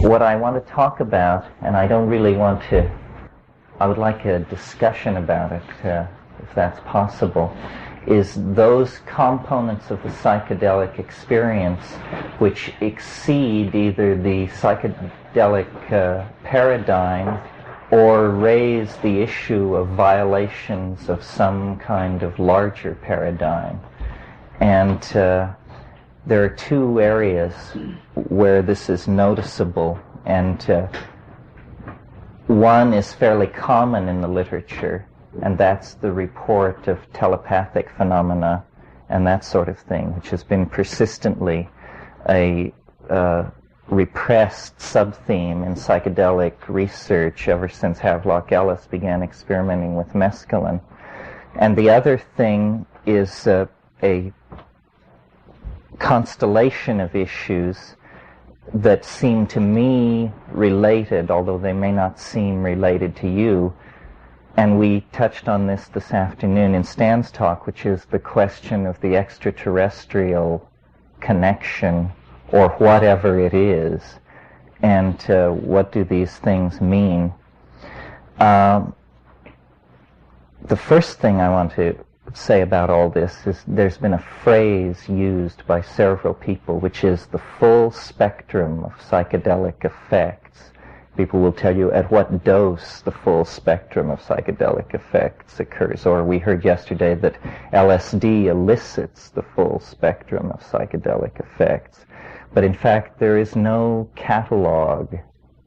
What I want to talk about, and I don't really want to, I would like a discussion about it, if that's possible, is those components of the psychedelic experience which exceed either the psychedelic paradigm or raise the issue of violations of some kind of larger paradigm. And there are two areas where this is noticeable, and one is fairly common in the literature, and that's the report of telepathic phenomena and that sort of thing, which has been persistently a repressed sub-theme in psychedelic research ever since Havelock Ellis began experimenting with mescaline. And the other thing is a constellation of issues that seem to me related, although they may not seem related to you. And we touched on this afternoon in Stan's talk, which is the question of the extraterrestrial connection, or whatever it is, and what do these things mean. The first thing I want to say about all this is there's been a phrase used by several people, which is the full spectrum of psychedelic effects. People will tell you at what dose the full spectrum of psychedelic effects occurs. Or we heard yesterday that LSD elicits the full spectrum of psychedelic effects. But in fact, there is no catalog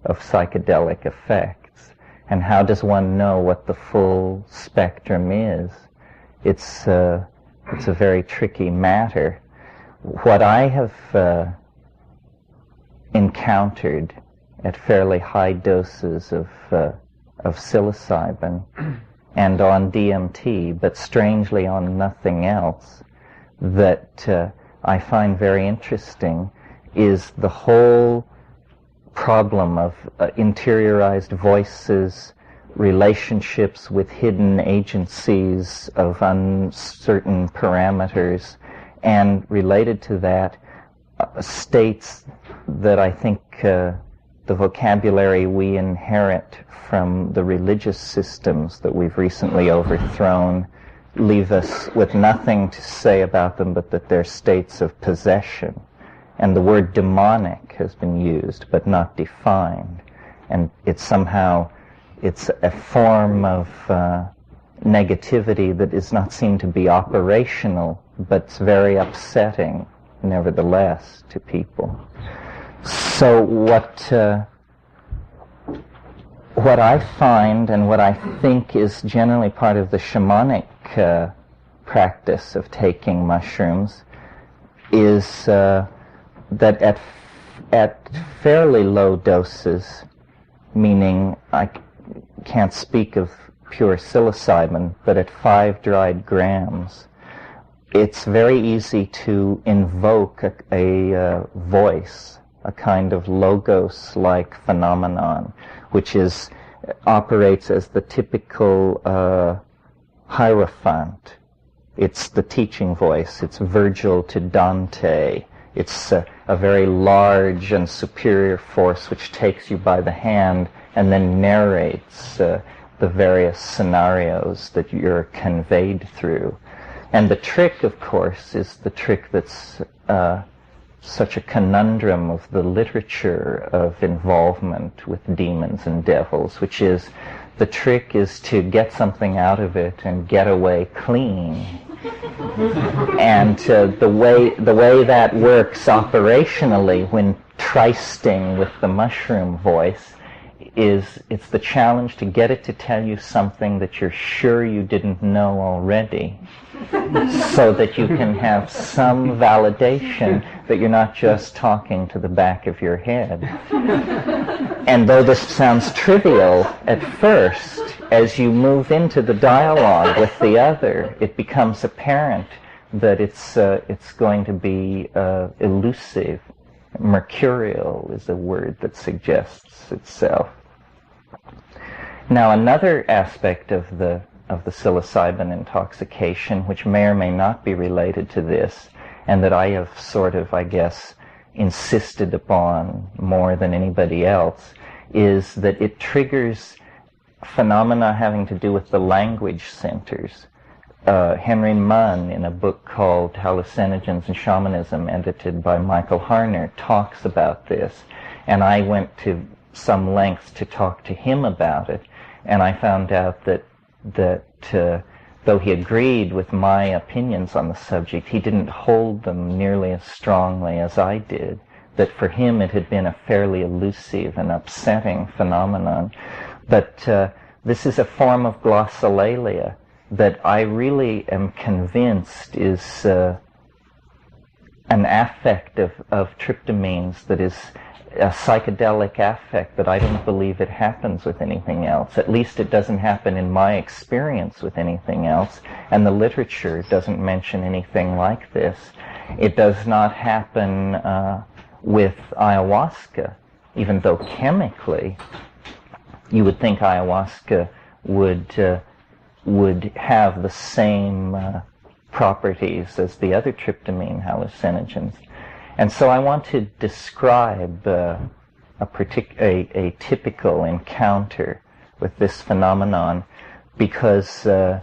of psychedelic effects. And how does one know what the full spectrum is? It's a very tricky matter. What I have encountered at fairly high doses of psilocybin and on DMT, but strangely on nothing else, that I find very interesting, is the whole problem of interiorized voices, relationships with hidden agencies of uncertain parameters, and related to that, states that I think the vocabulary we inherit from the religious systems that we've recently overthrown leave us with nothing to say about them but that they're states of possession. And the word demonic has been used but not defined. And it's a form of negativity that does not seem to be operational, but it's very upsetting nevertheless to people. So what I find and what I think is generally part of the shamanic practice of taking mushrooms is that at fairly low doses, meaning I can't speak of pure psilocybin, but at 5 dried grams, it's very easy to invoke a voice, a kind of logos-like phenomenon, which operates as the typical hierophant. It's the teaching voice. It's Virgil to Dante. It's a very large and superior force which takes you by the hand and then narrates the various scenarios that you're conveyed through. And the trick, of course, is the trick that's such a conundrum of the literature of involvement with demons and devils, which is the trick is to get something out of it and get away clean. And the way that works operationally when trysting with the mushroom voice is it's the challenge to get it to tell you something that you're sure you didn't know already, so that you can have some validation that you're not just talking to the back of your head. And though this sounds trivial at first, as you move into the dialogue with the other, it becomes apparent that it's going to be elusive. Mercurial is a word that suggests itself. Now, another aspect of the psilocybin intoxication, which may or may not be related to this, and that I have sort of, I guess, insisted upon more than anybody else, is that it triggers phenomena having to do with the language centers. Henry Munn, in a book called Hallucinogens and Shamanism, edited by Michael Harner, talks about this. And I went to some lengths to talk to him about it, and I found out that though he agreed with my opinions on the subject, he didn't hold them nearly as strongly as I did. That for him it had been a fairly elusive and upsetting phenomenon. But this is a form of glossolalia that I really am convinced is an affect of tryptamines that is a psychedelic affect that I don't believe it happens with anything else. At least it doesn't happen in my experience with anything else, and the literature doesn't mention anything like this. It does not happen with ayahuasca, even though chemically you would think ayahuasca would have the same properties as the other tryptamine hallucinogens. And so I want to describe a typical encounter with this phenomenon because a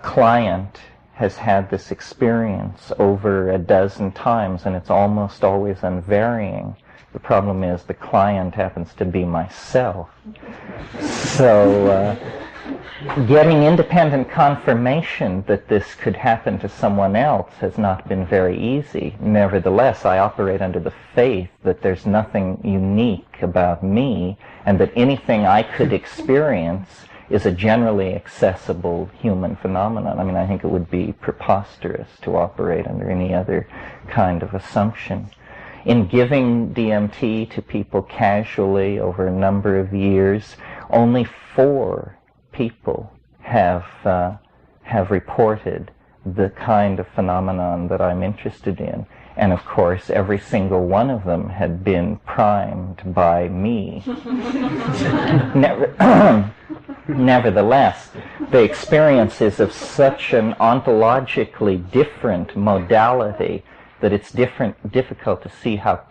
client has had this experience over a dozen times, and it's almost always unvarying. The problem is the client happens to be myself. So getting independent confirmation that this could happen to someone else has not been very easy. Nevertheless, I operate under the faith that there's nothing unique about me, and that anything I could experience is a generally accessible human phenomenon. I mean, I think it would be preposterous to operate under any other kind of assumption. In giving DMT to people casually over a number of years, only 4 people have reported the kind of phenomenon that I'm interested in. And of course, every single one of them had been primed by me. Nevertheless, the experience is of such an ontologically different modality that it's difficult to see how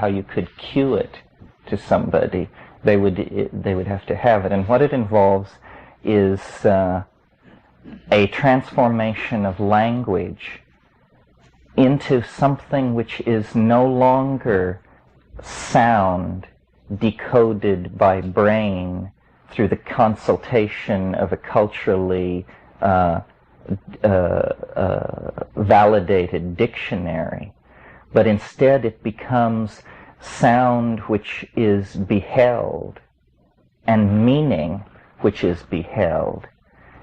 you could cue it to somebody. They would have to have it. And what it involves is a transformation of language into something which is no longer sound decoded by brain through the consultation of a culturally validated dictionary, but instead it becomes sound which is beheld and meaning which is beheld.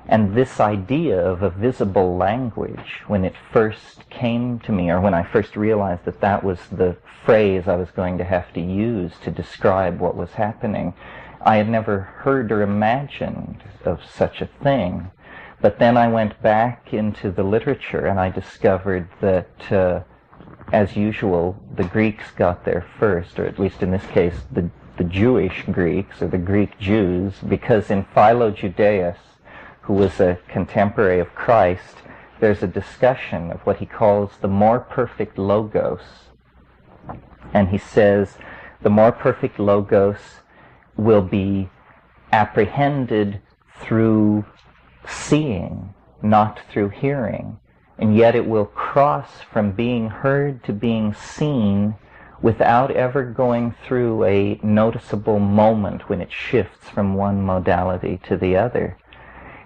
And this idea of a visible language, when it first came to me, or when I first realized that that was the phrase I was going to have to use to describe what was happening, I had never heard or imagined of such a thing. But then I went back into the literature and I discovered that, as usual, the Greeks got there first, or at least in this case, the Jewish Greeks, or the Greek Jews, because in Philo-Judaeus, who was a contemporary of Christ, there's a discussion of what he calls the more perfect logos. And he says the more perfect logos will be apprehended through seeing, not through hearing. And yet it will cross from being heard to being seen without ever going through a noticeable moment when it shifts from one modality to the other.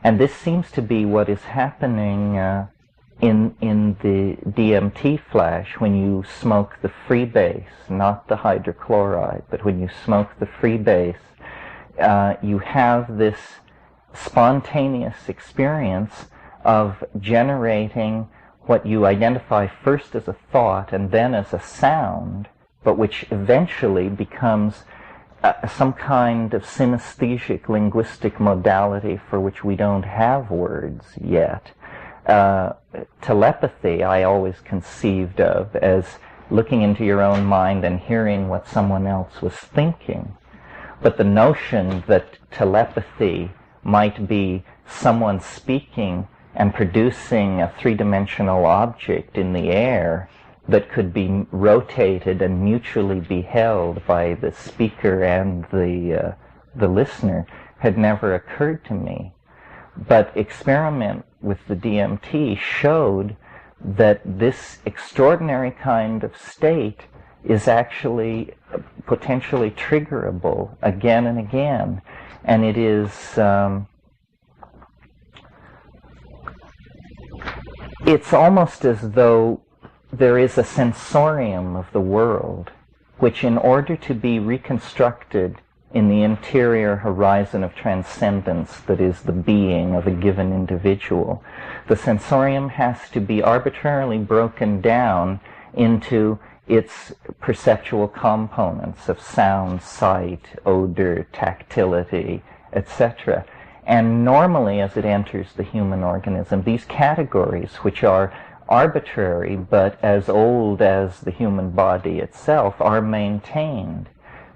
And this seems to be what is happening in the DMT flash when you smoke the freebase, not the hydrochloride, but when you smoke the freebase, you have this spontaneous experience of generating what you identify first as a thought and then as a sound, but which eventually becomes some kind of synesthesic linguistic modality for which we don't have words yet. Telepathy I always conceived of as looking into your own mind and hearing what someone else was thinking. But the notion that telepathy might be someone speaking and producing a three-dimensional object in the air that could be rotated and mutually beheld by the speaker and the listener had never occurred to me. But experiment with the DMT showed that this extraordinary kind of state is actually potentially triggerable again and again. And it is, it's almost as though there is a sensorium of the world, which in order to be reconstructed in the interior horizon of transcendence that is the being of a given individual, the sensorium has to be arbitrarily broken down into its perceptual components of sound, sight, odor, tactility, etc. And normally, as it enters the human organism, these categories, which are arbitrary but as old as the human body itself, are maintained.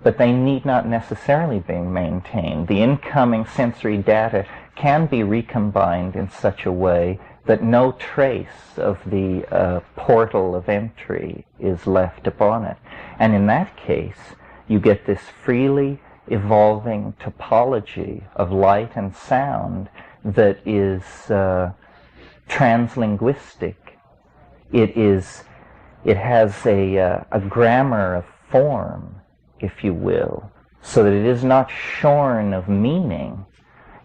But they need not necessarily be maintained. The incoming sensory data can be recombined in such a way that no trace of the portal of entry is left upon it. And in that case, you get this freely evolving topology of light and sound that is translinguistic. It has a grammar of form, if you will, so that it is not shorn of meaning.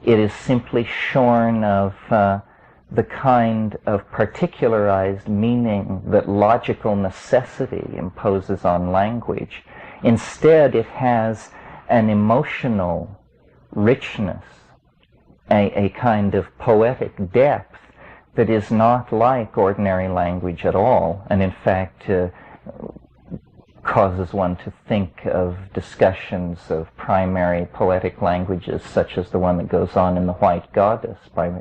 It is simply shorn of the kind of particularized meaning that logical necessity imposes on language. Instead, it has an emotional richness, a kind of poetic depth that is not like ordinary language at all, and in fact causes one to think of discussions of primary poetic languages, such as the one that goes on in The White Goddess by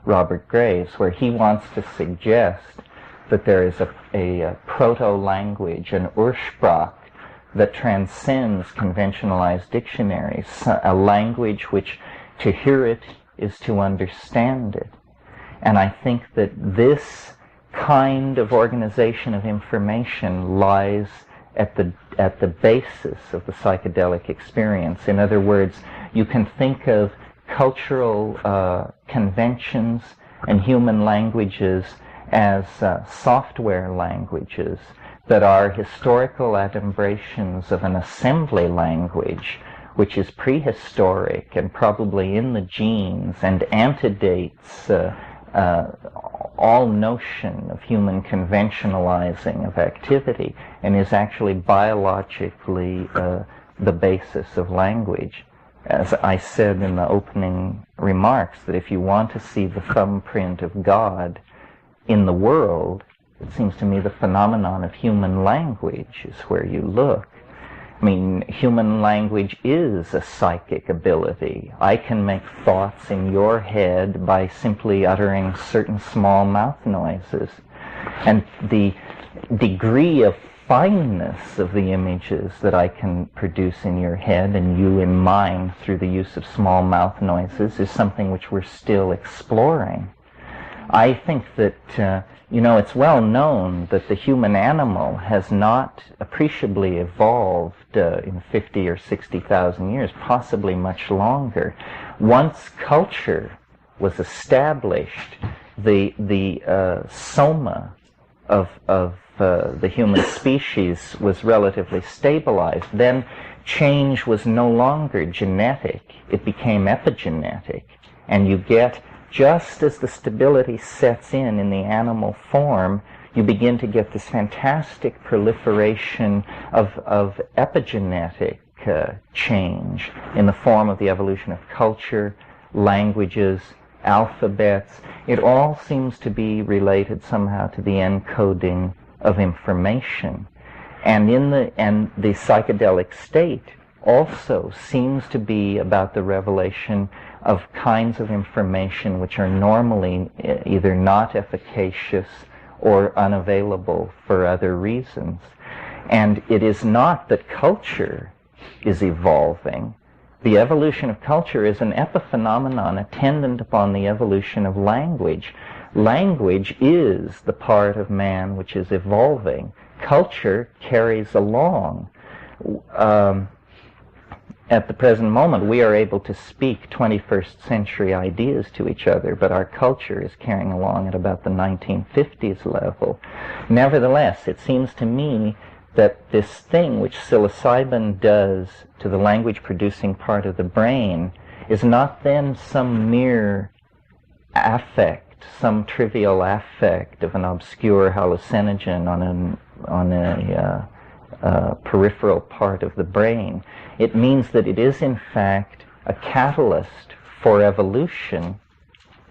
Robert Graves, where he wants to suggest that there is a proto-language, an Ursprach, that transcends conventionalized dictionaries, a language which to hear it is to understand it. And I think that this kind of organization of information lies at the basis of the psychedelic experience. In other words, you can think of cultural conventions and human languages as software languages that are historical adumbrations of an assembly language which is prehistoric and probably in the genes and antedates all notion of human conventionalizing of activity, and is actually biologically the basis of language. As I said in the opening remarks, that if you want to see the thumbprint of God in the world, it seems to me the phenomenon of human language is where you look. I mean, human language is a psychic ability. I can make thoughts in your head by simply uttering certain small mouth noises. And the degree of fineness of the images that I can produce in your head and you in mine through the use of small mouth noises is something which we're still exploring. I think that, it's well known that the human animal has not appreciably evolved in 50 or 60,000 years, possibly much longer. Once culture was established, the soma of the human species was relatively stabilized. Then change was no longer genetic. It became epigenetic. And you get, just as the stability sets in the animal form, you begin to get this fantastic proliferation of epigenetic change in the form of the evolution of culture, languages, alphabets. It all seems to be related somehow to the encoding of information. And the psychedelic state also seems to be about the revelation of kinds of information which are normally either not efficacious or unavailable for other reasons. And it is not that culture is evolving. The evolution of culture is an epiphenomenon attendant upon the evolution of language. Language is the part of man which is evolving. Culture carries along. At the present moment, we are able to speak 21st century ideas to each other, but our culture is carrying along at about the 1950s level. Nevertheless, it seems to me that this thing which psilocybin does to the language-producing part of the brain is not then some mere affect, some trivial affect of an obscure hallucinogen on a peripheral part of the brain. It means that it is in fact a catalyst for evolution.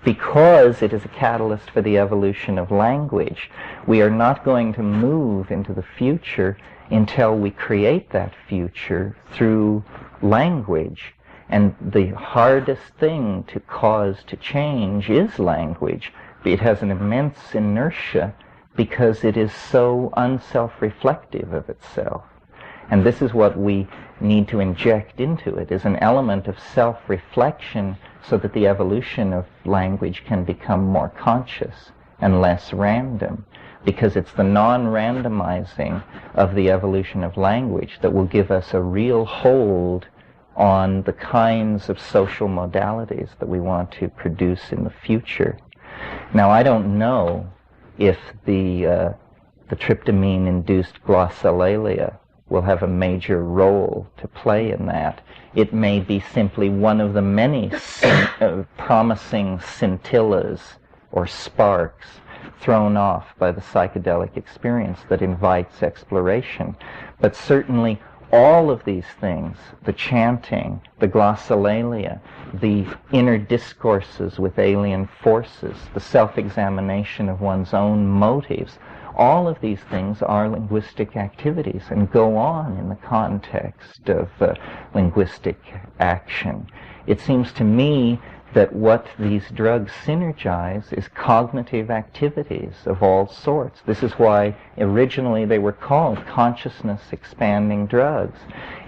Because it is a catalyst for the evolution of language, we are not going to move into the future until we create that future through language. And the hardest thing to cause to change is language. It has an immense inertia because it is so unself-reflective of itself. And this is what we need to inject into it, is an element of self-reflection so that the evolution of language can become more conscious and less random. Because it's the non-randomizing of the evolution of language that will give us a real hold on the kinds of social modalities that we want to produce in the future. Now, I don't know if the tryptamine-induced glossolalia will have a major role to play in that. It may be simply one of the many promising scintillas or sparks thrown off by the psychedelic experience that invites exploration. But certainly all of these things, the chanting, the glossolalia, the inner discourses with alien forces, the self-examination of one's own motives, all of these things are linguistic activities and go on in the context of linguistic action. It seems to me that what these drugs synergize is cognitive activities of all sorts. This is why originally they were called consciousness-expanding drugs.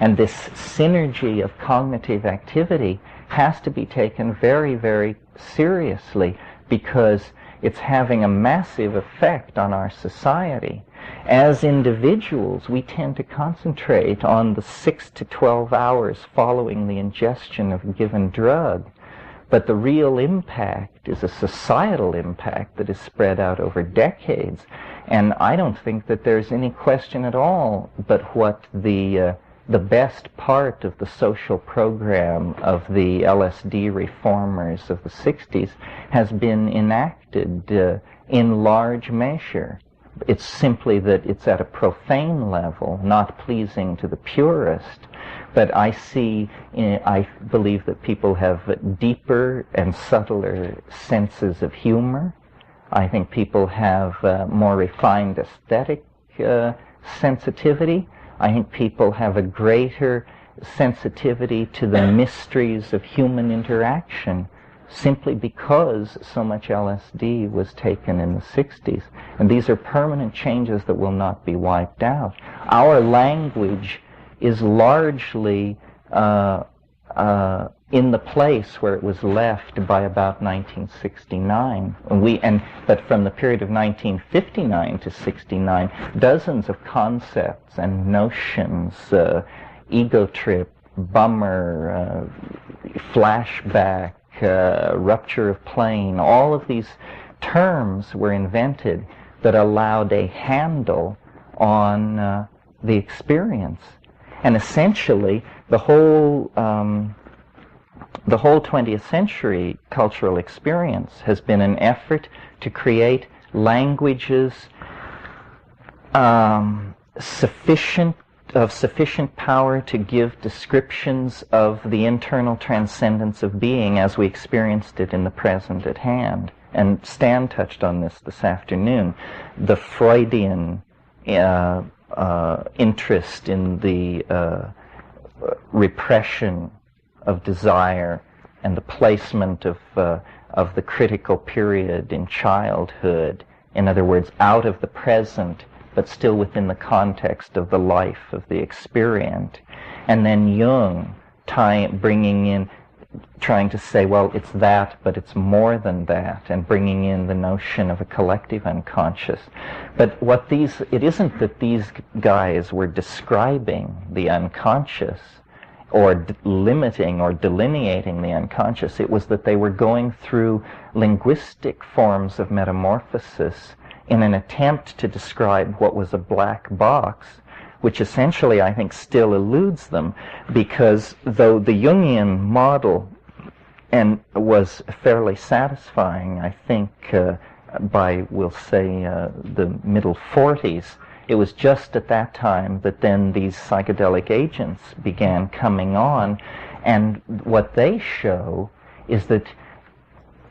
And this synergy of cognitive activity has to be taken very, very seriously because it's having a massive effect on our society. As individuals, we tend to concentrate on the 6 to 12 hours following the ingestion of a given drug. But the real impact is a societal impact that is spread out over decades. And I don't think that there's any question at all but what the best part of the social program of the LSD reformers of the 60s has been enacted in large measure. It's simply that it's at a profane level, not pleasing to the purist. But I believe that people have deeper and subtler senses of humor. I think people have more refined aesthetic sensitivity. I think people have a greater sensitivity to the mysteries of human interaction simply because so much LSD was taken in the 60s. And these are permanent changes that will not be wiped out. Our language is largely in the place where it was left by about 1969. But from the period of 1959 to 69, dozens of concepts and notions, ego trip, bummer, flashback, rupture of plane, all of these terms were invented that allowed a handle on the experience. And essentially, the whole 20th century cultural experience has been an effort to create languages sufficient power to give descriptions of the internal transcendence of being as we experienced it in the present at hand. And Stan touched on this afternoon. The Freudian interest in the repression of desire and the placement of the critical period in childhood, in other words, out of the present, but still within the context of the life of the experient. And then Jung bringing in trying to say, well, it's that, but it's more than that, and bringing in the notion of a collective unconscious. But it isn't that these guys were describing the unconscious or limiting or delineating the unconscious. It was that they were going through linguistic forms of metamorphosis in an attempt to describe what was a black box, which essentially I think still eludes them, because though the Jungian model was fairly satisfying, I think, by, we'll say, the middle 40s, it was just at that time that then these psychedelic agents began coming on, and what they show is that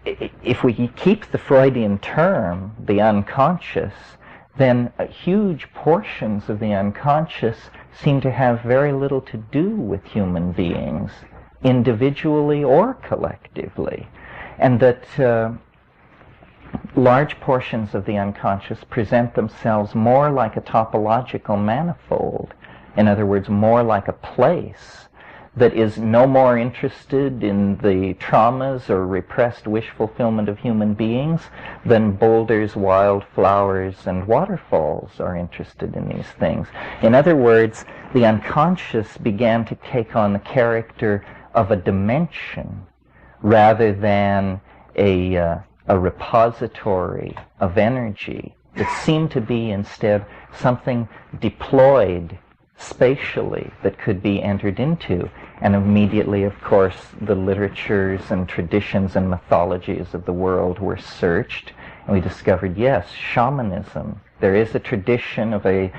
if we keep the Freudian term, the unconscious, then huge portions of the unconscious seem to have very little to do with human beings, individually or collectively, and that large portions of the unconscious present themselves more like a topological manifold, in other words, more like a place that is no more interested in the traumas or repressed wish fulfillment of human beings than boulders, wildflowers, and waterfalls are interested in these things. In other words, the unconscious began to take on the character of a dimension rather than a repository of energy. It seemed to be instead something deployed spatially that could be entered into. And immediately, of course, the literatures and traditions and mythologies of the world were searched, and we discovered, yes, shamanism. There is a tradition of a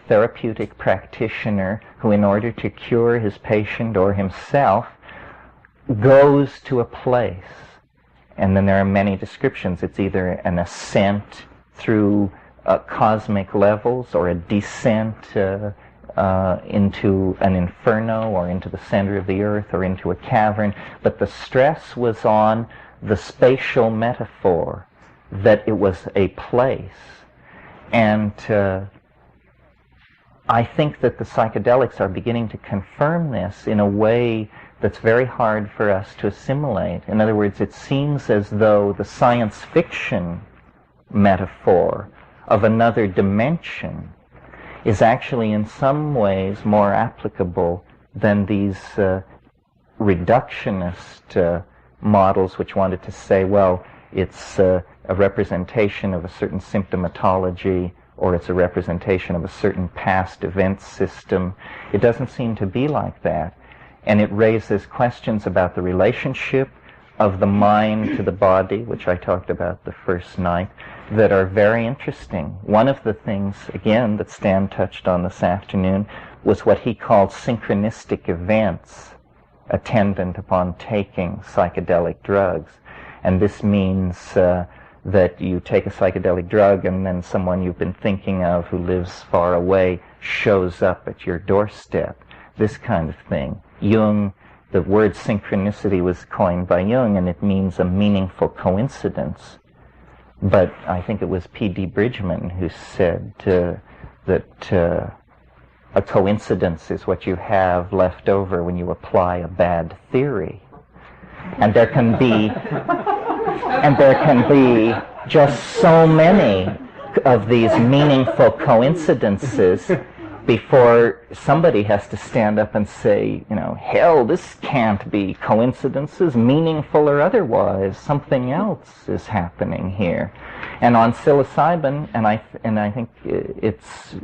therapeutic practitioner who, in order to cure his patient or himself, goes to a place. And then there are many descriptions. It's either an ascent through cosmic levels or a descent into an inferno or into the center of the earth or into a cavern. But the stress was on the spatial metaphor, that it was a place. And I think that the psychedelics are beginning to confirm this in a way that's very hard for us to assimilate. In other words, it seems as though the science fiction metaphor of another dimension is actually in some ways more applicable than these reductionist models which wanted to say, well, it's a representation of a certain symptomatology, or it's a representation of a certain past event system. It doesn't seem to be like that. And it raises questions about the relationship of the mind to the body, which I talked about the first night, that are very interesting. One of the things, again, that Stan touched on this afternoon was what he called synchronistic events attendant upon taking psychedelic drugs. And this means that you take a psychedelic drug and then someone you've been thinking of who lives far away shows up at your doorstep. This kind of thing. Jung, the word synchronicity was coined by Jung, and it means a meaningful coincidence. But I think it was P.D. Bridgman who said that a coincidence is what you have left over when you apply a bad theory. And there can be just so many of these meaningful coincidences before somebody has to stand up and say, you know, hell, this can't be coincidences, meaningful or otherwise. Something else is happening here. And on psilocybin, and I think it's,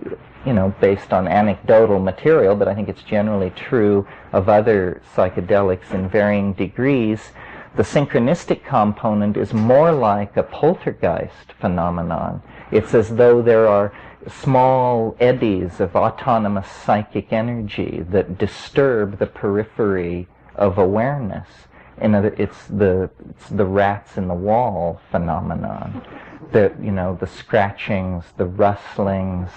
you know, based on anecdotal material, but I think it's generally true of other psychedelics in varying degrees, the synchronistic component is more like a poltergeist phenomenon. It's as though there are small eddies of autonomous psychic energy that disturb the periphery of awareness. It's the rats in the wall phenomenon. The scratchings, the rustlings,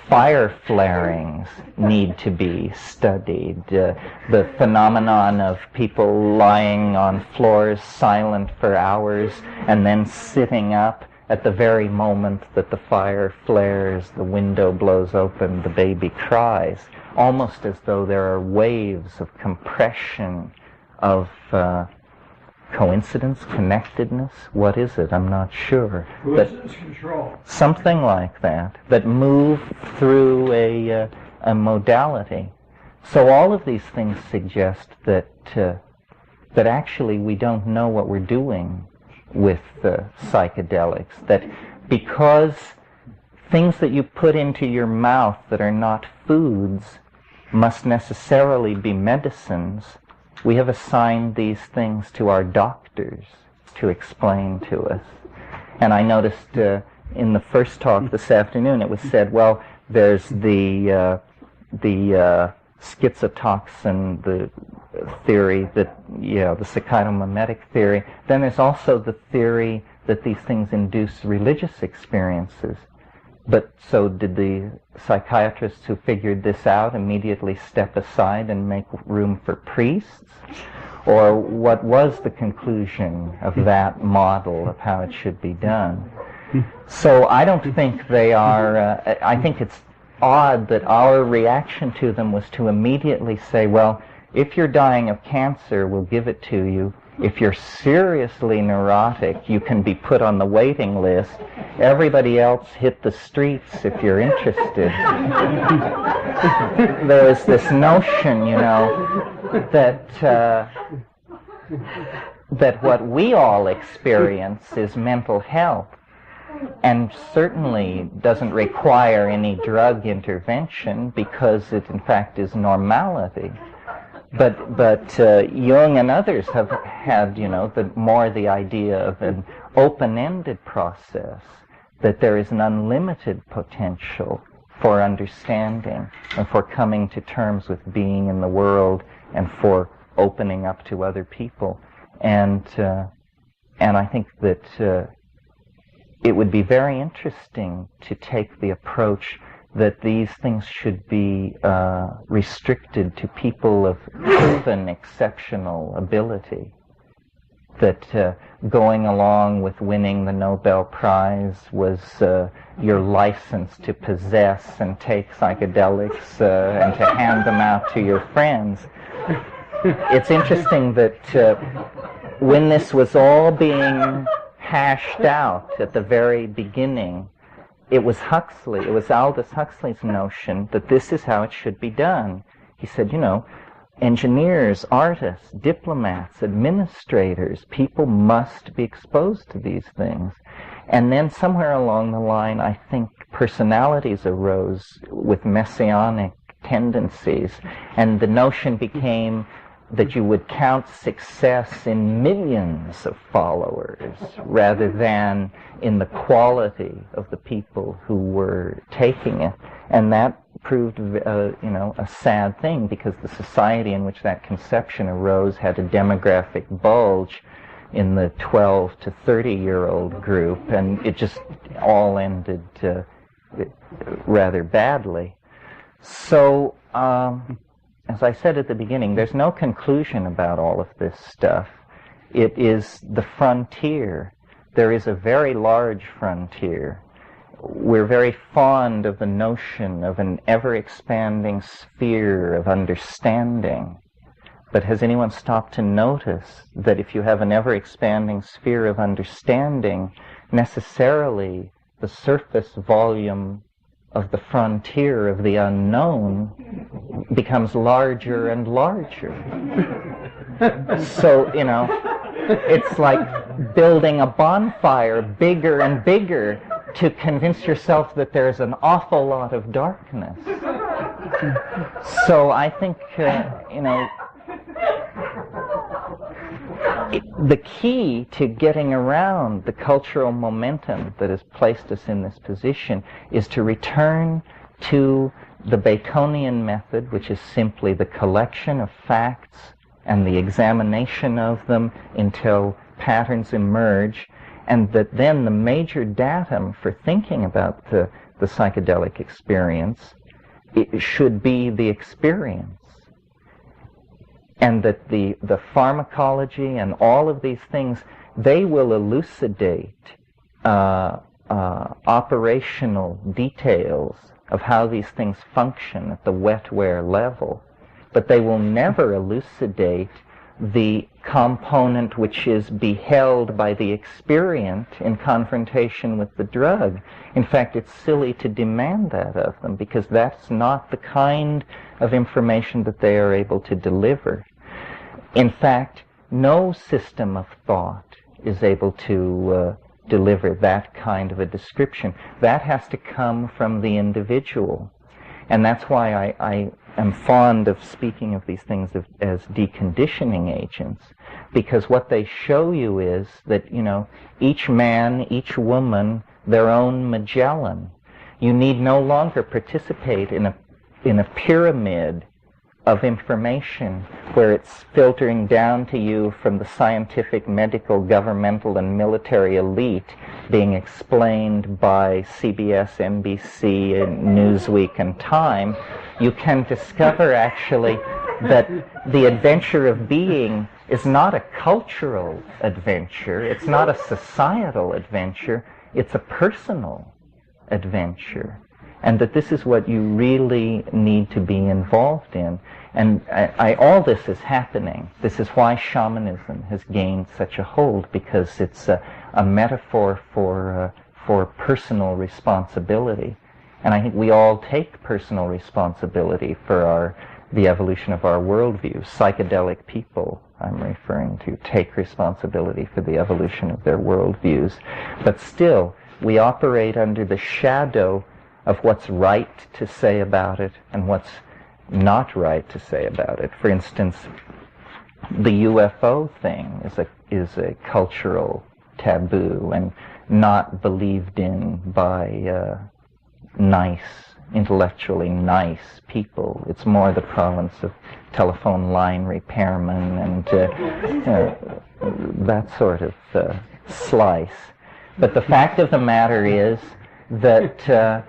fire flarings need to be studied. The phenomenon of people lying on floors silent for hours and then sitting up at the very moment that the fire flares, the window blows open, the baby cries, almost as though there are waves of compression coincidence, connectedness. What is it? I'm not sure. Coincidence control. Something like that, that move through a modality. So all of these things suggest that actually we don't know what we're doing with psychedelics. That because things that you put into your mouth that are not foods must necessarily be medicines, we have assigned these things to our doctors to explain to us. And I noticed in the first talk this afternoon it was said, well, there's the schizotoxin, the theory that, the psychotomimetic theory. Then there's also the theory that these things induce religious experiences. But so did the psychiatrists who figured this out immediately step aside and make room for priests? Or what was the conclusion of that model of how it should be done? So I don't think they are, I think it's odd that our reaction to them was to immediately say, well, if you're dying of cancer, we'll give it to you. If you're seriously neurotic, you can be put on the waiting list. Everybody else hit the streets if you're interested. There is this notion, that what we all experience is mental health, and certainly doesn't require any drug intervention because it in fact is normality. But Jung and others have had, the idea of an open-ended process, that there is an unlimited potential for understanding and for coming to terms with being in the world and for opening up to other people. And I think that it would be very interesting to take the approach that these things should be restricted to people of proven exceptional ability. That going along with winning the Nobel Prize was your license to possess and take psychedelics and to hand them out to your friends. It's interesting that when this was all being hashed out at the very beginning, it was Aldous Huxley's notion that this is how it should be done. He said, engineers, artists, diplomats, administrators, people must be exposed to these things. And then somewhere along the line, I think personalities arose with messianic tendencies, and the notion became that you would count success in millions of followers rather than in the quality of the people who were taking it. And that proved, a sad thing, because the society in which that conception arose had a demographic bulge in the 12 to 30-year-old group, and it just all ended rather badly. So, as I said at the beginning, there's no conclusion about all of this stuff. It is the frontier. There is a very large frontier. We're very fond of the notion of an ever-expanding sphere of understanding. But has anyone stopped to notice that if you have an ever-expanding sphere of understanding, necessarily the surface volume of the frontier of the unknown becomes larger and larger. So, it's like building a bonfire bigger and bigger to convince yourself that there's an awful lot of darkness. So I think, the key to getting around the cultural momentum that has placed us in this position is to return to the Baconian method, which is simply the collection of facts and the examination of them until patterns emerge, and that then the major datum for thinking about the psychedelic experience, it should be the experience. And that the pharmacology and all of these things, they will elucidate operational details of how these things function at the wetware level, but they will never elucidate the component which is beheld by the experient in confrontation with the drug. In fact, it's silly to demand that of them, because that's not the kind of information that they are able to deliver. In fact, no system of thought is able to deliver that kind of a description. That has to come from the individual. And that's why I am fond of speaking of these things as deconditioning agents, because what they show you is that, each man, each woman, their own Magellan. You need no longer participate in a pyramid of information where it's filtering down to you from the scientific, medical, governmental, and military elite, being explained by CBS, NBC, and Newsweek, and Time. You can discover actually that the adventure of being is not a cultural adventure, it's not a societal adventure, it's a personal adventure. And that this is what you really need to be involved in. And all this is happening. This is why shamanism has gained such a hold, because it's a metaphor for personal responsibility. And I think we all take personal responsibility for the evolution of our worldview. Psychedelic people, I'm referring to, take responsibility for the evolution of their worldviews. But still, we operate under the shadow of what's right to say about it and what's not right to say about it. For instance, the UFO thing is a cultural taboo and not believed in by intellectually nice people. It's more the province of telephone line repairmen and that sort of slice. But the fact of the matter is that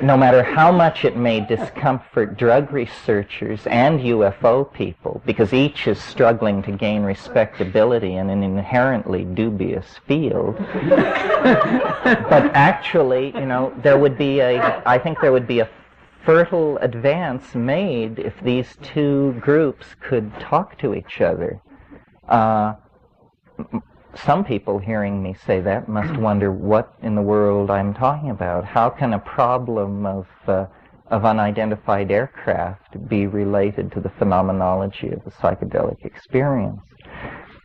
no matter how much it may discomfort drug researchers and UFO people, because each is struggling to gain respectability in an inherently dubious field, but actually, I think there would be a fertile advance made if these two groups could talk to each other. Some people hearing me say that must wonder what in the world I'm talking about. How can a problem of unidentified aircraft be related to the phenomenology of the psychedelic experience?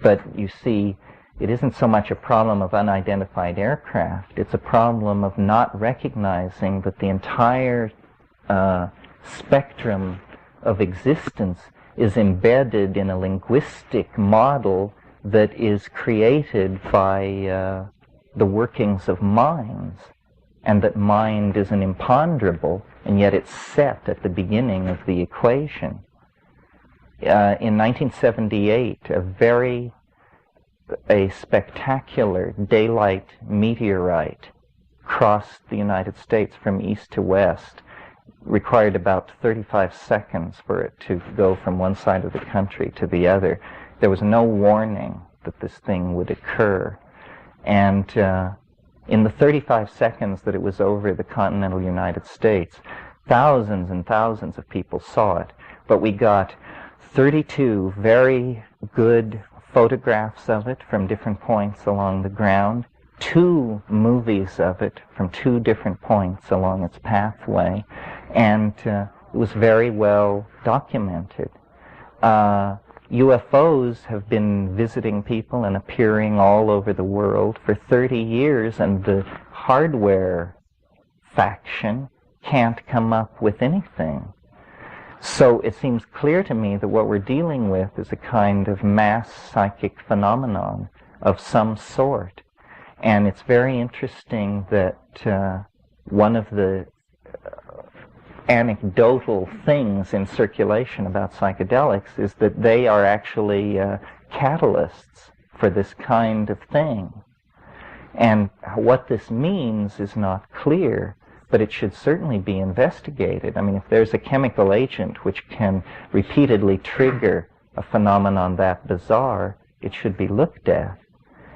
But you see, it isn't so much a problem of unidentified aircraft. It's a problem of not recognizing that the entire spectrum of existence is embedded in a linguistic model that is created by the workings of minds, and that mind is an imponderable, and yet it's set at the beginning of the equation. In 1978, a spectacular daylight meteorite crossed the United States from east to west. Required about 35 seconds for it to go from one side of the country to the other. There was no warning that this thing would occur. And in the 35 seconds that it was over the continental United States, thousands and thousands of people saw it. But we got 32 very good photographs of it from different points along the ground, 2 movies of it from 2 different points along its pathway, and it was very well documented. UFOs have been visiting people and appearing all over the world for 30 years, and the hardware faction can't come up with anything. So it seems clear to me that what we're dealing with is a kind of mass psychic phenomenon of some sort. And it's very interesting that one of the anecdotal things in circulation about psychedelics is that they are actually catalysts for this kind of thing. And what this means is not clear, but it should certainly be investigated. I mean, if there's a chemical agent which can repeatedly trigger a phenomenon that bizarre, it should be looked at.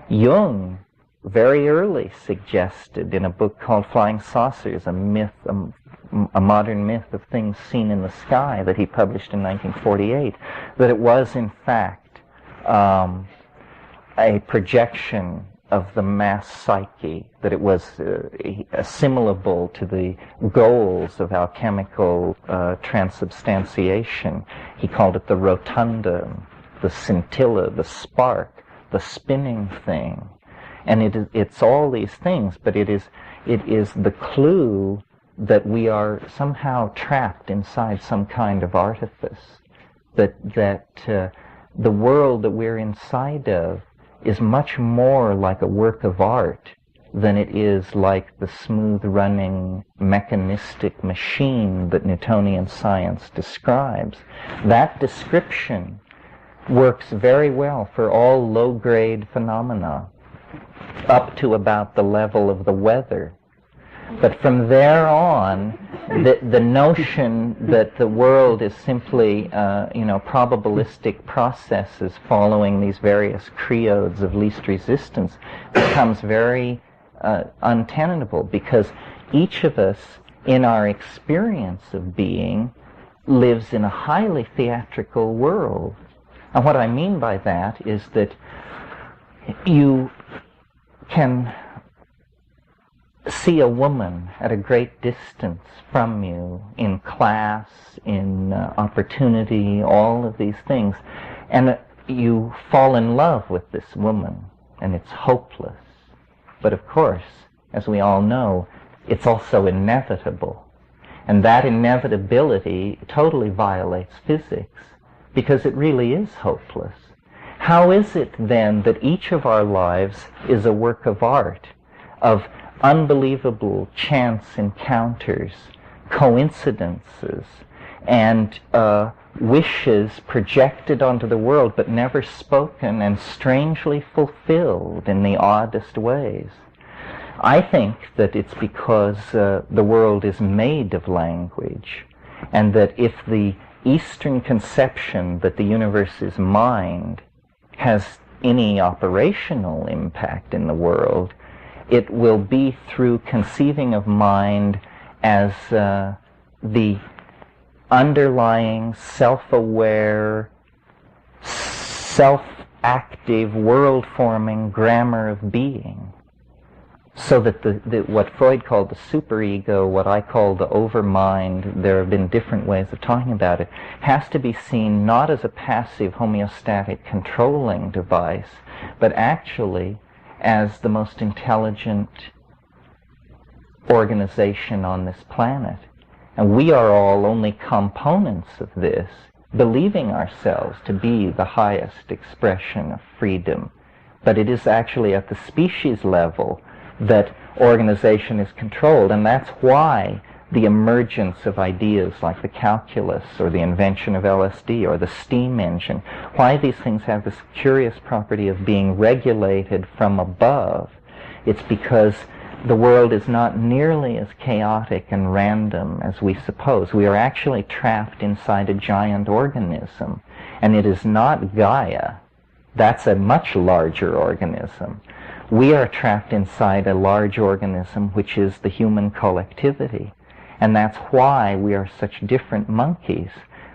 Jung very early suggested in a book called Flying Saucers, a myth, a modern myth of things seen in the sky that he published in 1948, that it was in fact a projection of the mass psyche, that it was assimilable to the goals of alchemical transubstantiation. He called it the rotunda, the scintilla, the spark, the spinning thing. And it's all these things, but it is the clue that we are somehow trapped inside some kind of artifice, that the world that we're inside of is much more like a work of art than it is like the smooth-running mechanistic machine that Newtonian science describes. That description works very well for all low-grade phenomena, up to about the level of the weather. But from there on, the notion that the world is simply, probabilistic processes following these various creodes of least resistance becomes very untenable, because each of us, in our experience of being, lives in a highly theatrical world. And what I mean by that is that you can see a woman at a great distance from you, in class, in opportunity, all of these things, and you fall in love with this woman, and it's hopeless. But of course, as we all know, it's also inevitable. And that inevitability totally violates physics, because it really is hopeless. How is it then that each of our lives is a work of art, of unbelievable chance encounters, coincidences, and wishes projected onto the world but never spoken and strangely fulfilled in the oddest ways? I think that it's because the world is made of language, and that if the Eastern conception that the universe is mind has any operational impact in the world, it will be through conceiving of mind as the underlying, self-aware, self-active, world-forming grammar of being. So that what Freud called the superego, what I call the overmind, there have been different ways of talking about it, has to be seen not as a passive homeostatic controlling device, but actually as the most intelligent organization on this planet. And we are all only components of this, believing ourselves to be the highest expression of freedom. But it is actually at the species level that organization is controlled, and that's why the emergence of ideas like the calculus or the invention of LSD or the steam engine, why these things have this curious property of being regulated from above. It's because the world is not nearly as chaotic and random as we suppose. We are actually trapped inside a giant organism, and it is not Gaia. That's a much larger organism. We are trapped inside a large organism, which is the human collectivity. And that's why we are such different monkeys,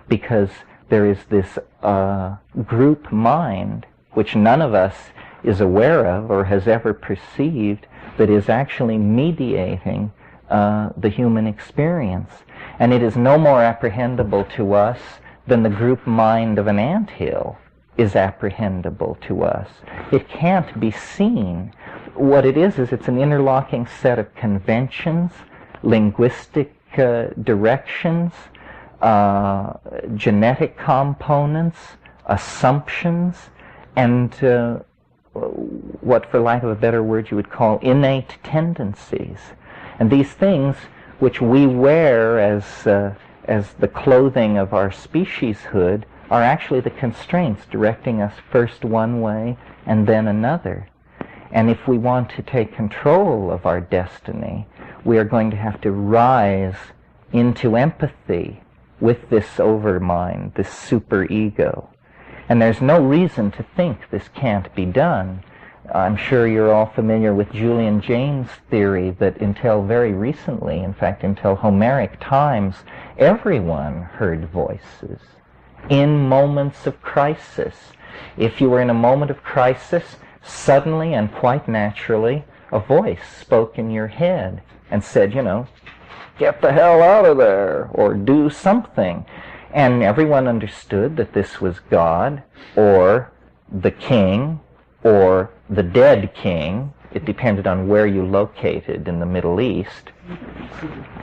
because there is this group mind, which none of us is aware of or has ever perceived, that is actually mediating the human experience. And it is no more apprehendable to us than the group mind of an anthill is apprehendable to us. It can't be seen. What it is it's an interlocking set of conventions, linguistic directions, genetic components, assumptions, and what, for lack of a better word, you would call innate tendencies. And these things, which we wear as the clothing of our specieshood, are actually the constraints directing us first one way and then another. And if we want to take control of our destiny, we are going to have to rise into empathy with this overmind, this superego. And there's no reason to think this can't be done. I'm sure you're all familiar with Julian Jaynes' theory that until very recently, in fact until Homeric times, everyone heard voices in moments of crisis. If you were in a moment of crisis, suddenly and quite naturally, a voice spoke in your head and said, get the hell out of there, or do something. And everyone understood that this was God, or the king, or the dead king. It depended on where you located in the Middle East.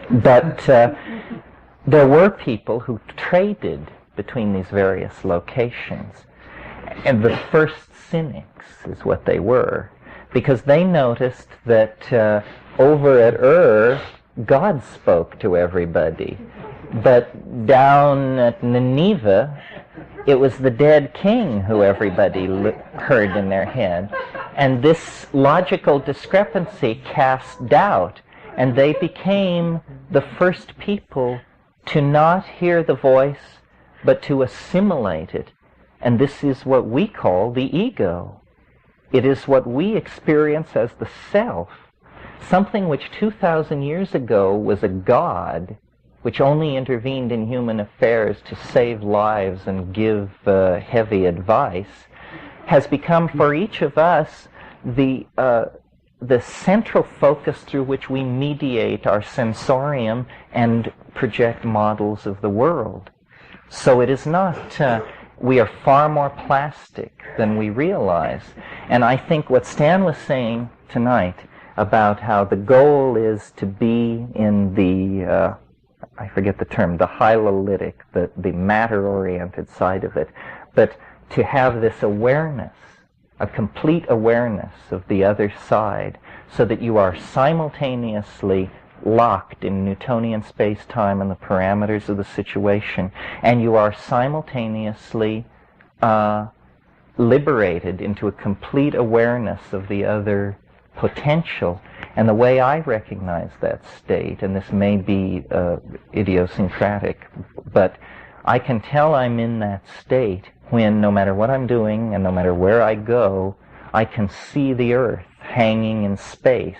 But there were people who traded between these various locations. And the first cynics is what they were, because they noticed that over at God spoke to everybody. But down at Nineveh, it was the dead king who everybody heard in their head. And this logical discrepancy cast doubt, and they became the first people to not hear the voice, but to assimilate it. And this is what we call the ego. It is what we experience as the self, something which 2,000 years ago was a god, which only intervened in human affairs to save lives and give heavy advice, has become for each of us the central focus through which we mediate our sensorium and project models of the world. So it is not, we are far more plastic than we realize. And I think what Stan was saying tonight about how the goal is to be in the, I forget the term, the hylolytic, the matter-oriented side of it, but to have this awareness, a complete awareness of the other side, so that you are simultaneously locked in Newtonian space-time and the parameters of the situation, and you are simultaneously liberated into a complete awareness of the other potential. And the way I recognize that state, and this may be idiosyncratic, but I can tell I'm in that state when, no matter what I'm doing and no matter where I go, I can see the earth hanging in space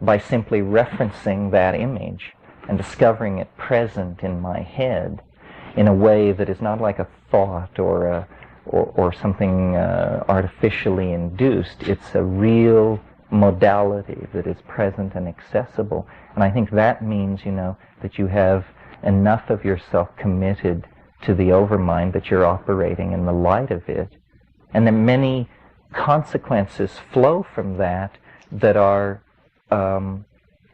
by simply referencing that image and discovering it present in my head in a way that is not like a thought or something artificially induced. It's a real modality that is present and accessible. And I think that means, that you have enough of yourself committed to the overmind that you're operating in the light of it. And then many consequences flow from that are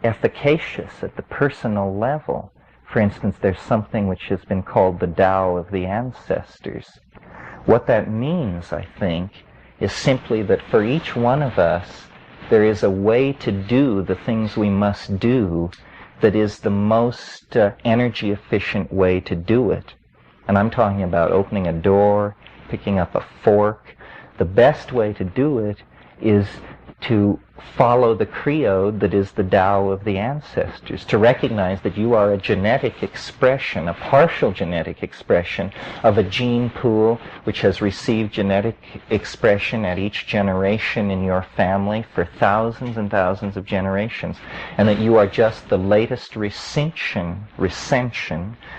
efficacious at the personal level. For instance, there's something which has been called the Tao of the ancestors. What that means, I think, is simply that for each one of us, there is a way to do the things we must do that is the most energy efficient way to do it. And I'm talking about opening a door, picking up a fork. The best way to do it is to follow the creed that is the Tao of the ancestors, to recognize that you are a genetic expression, a partial genetic expression of a gene pool which has received genetic expression at each generation in your family for thousands and thousands of generations, and that you are just the latest recension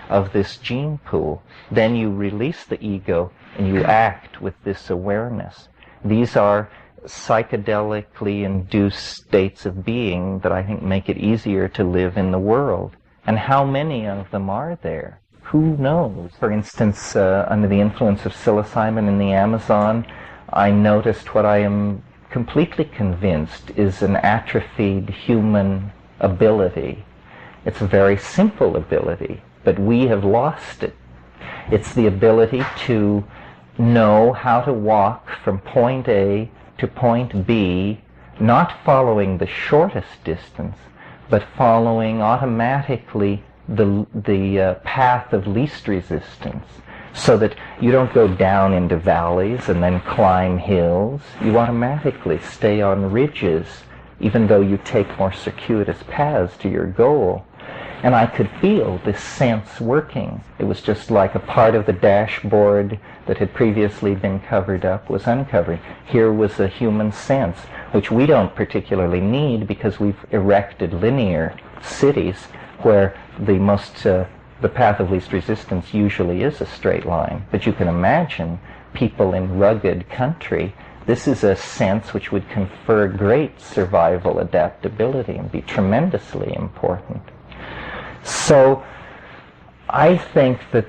of this gene pool. Then you release the ego and you act with this awareness. These are psychedelically induced states of being that I think make it easier to live in the world. And how many of them are there? Who knows? For instance, under the influence of psilocybin in the Amazon, I noticed what I am completely convinced is an atrophied human ability. It's a very simple ability, but we have lost it. It's the ability to know how to walk from point A to point B, not following the shortest distance, but following automatically the path of least resistance, so that you don't go down into valleys and then climb hills. You automatically stay on ridges, even though you take more circuitous paths to your goal. And I could feel this sense working. It was just like a part of the dashboard that had previously been covered up was uncovered. Here was a human sense, which we don't particularly need because we've erected linear cities where the most the path of least resistance usually is a straight line. But you can imagine people in rugged country, this is a sense which would confer great survival adaptability and be tremendously important. So I think that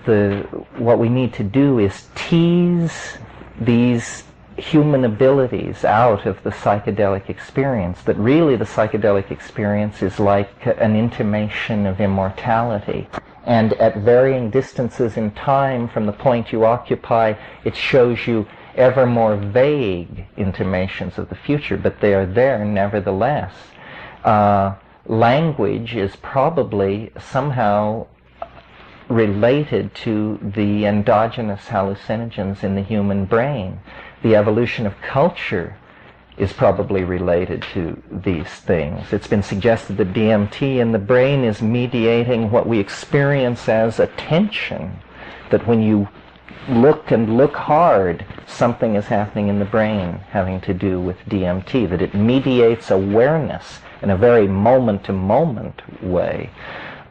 what we need to do is tease these human abilities out of the psychedelic experience, that really the psychedelic experience is like an intimation of immortality. And at varying distances in time from the point you occupy, it shows you ever more vague intimations of the future, but they are there nevertheless. Language is probably somehow related to the endogenous hallucinogens in the human brain. The evolution of culture is probably related to these things. It's been suggested that DMT in the brain is mediating what we experience as attention, that when you look and look hard, something is happening in the brain having to do with DMT, that it mediates awareness in a very moment-to-moment way.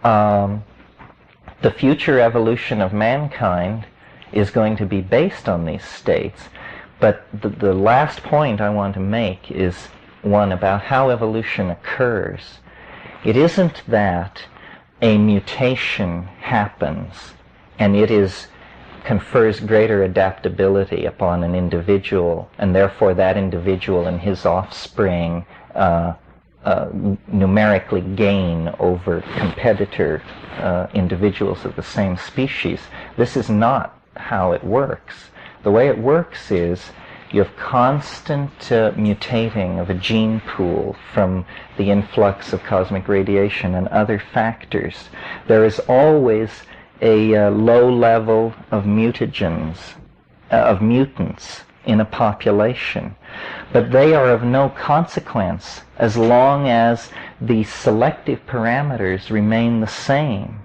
The future evolution of mankind is going to be based on these states. But the last point I want to make is one about how evolution occurs. It isn't that a mutation happens and it confers greater adaptability upon an individual, and therefore that individual and his offspring numerically gain over competitor individuals of the same species. This is not how it works. The way it works is you have constant mutating of a gene pool from the influx of cosmic radiation and other factors. There is always a low level of mutagens, of mutants in a population. But they are of no consequence as long as the selective parameters remain the same.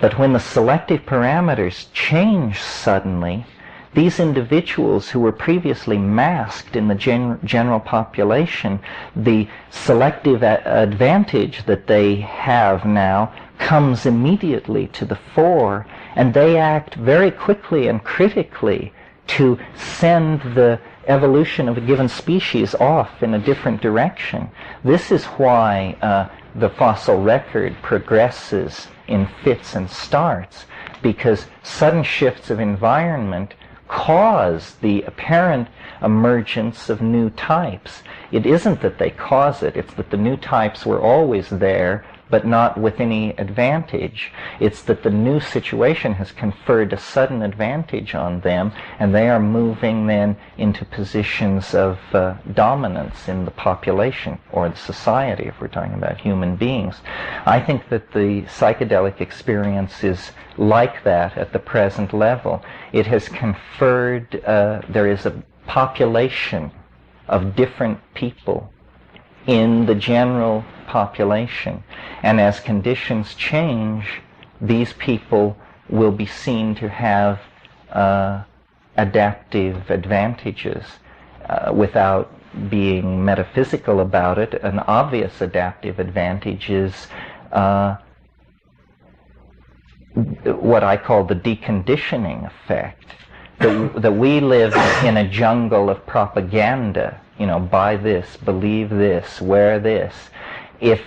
But when the selective parameters change suddenly, these individuals who were previously masked in the general population, the selective advantage that they have now comes immediately to the fore, and they act very quickly and critically to send the evolution of a given species off in a different direction. This is why the fossil record progresses in fits and starts, because sudden shifts of environment cause the apparent emergence of new types. It isn't that they cause it, it's that the new types were always there, but not with any advantage. It's that the new situation has conferred a sudden advantage on them, and they are moving then into positions of dominance in the population or the society, if we're talking about human beings. I think that the psychedelic experience is like that at the present level. It has conferred, there is a population of different people in the general population, and as conditions change, these people will be seen to have adaptive advantages without being metaphysical about it. An obvious adaptive advantage is what I call the deconditioning effect, that we live in a jungle of propaganda. You know, buy this, believe this, wear this. If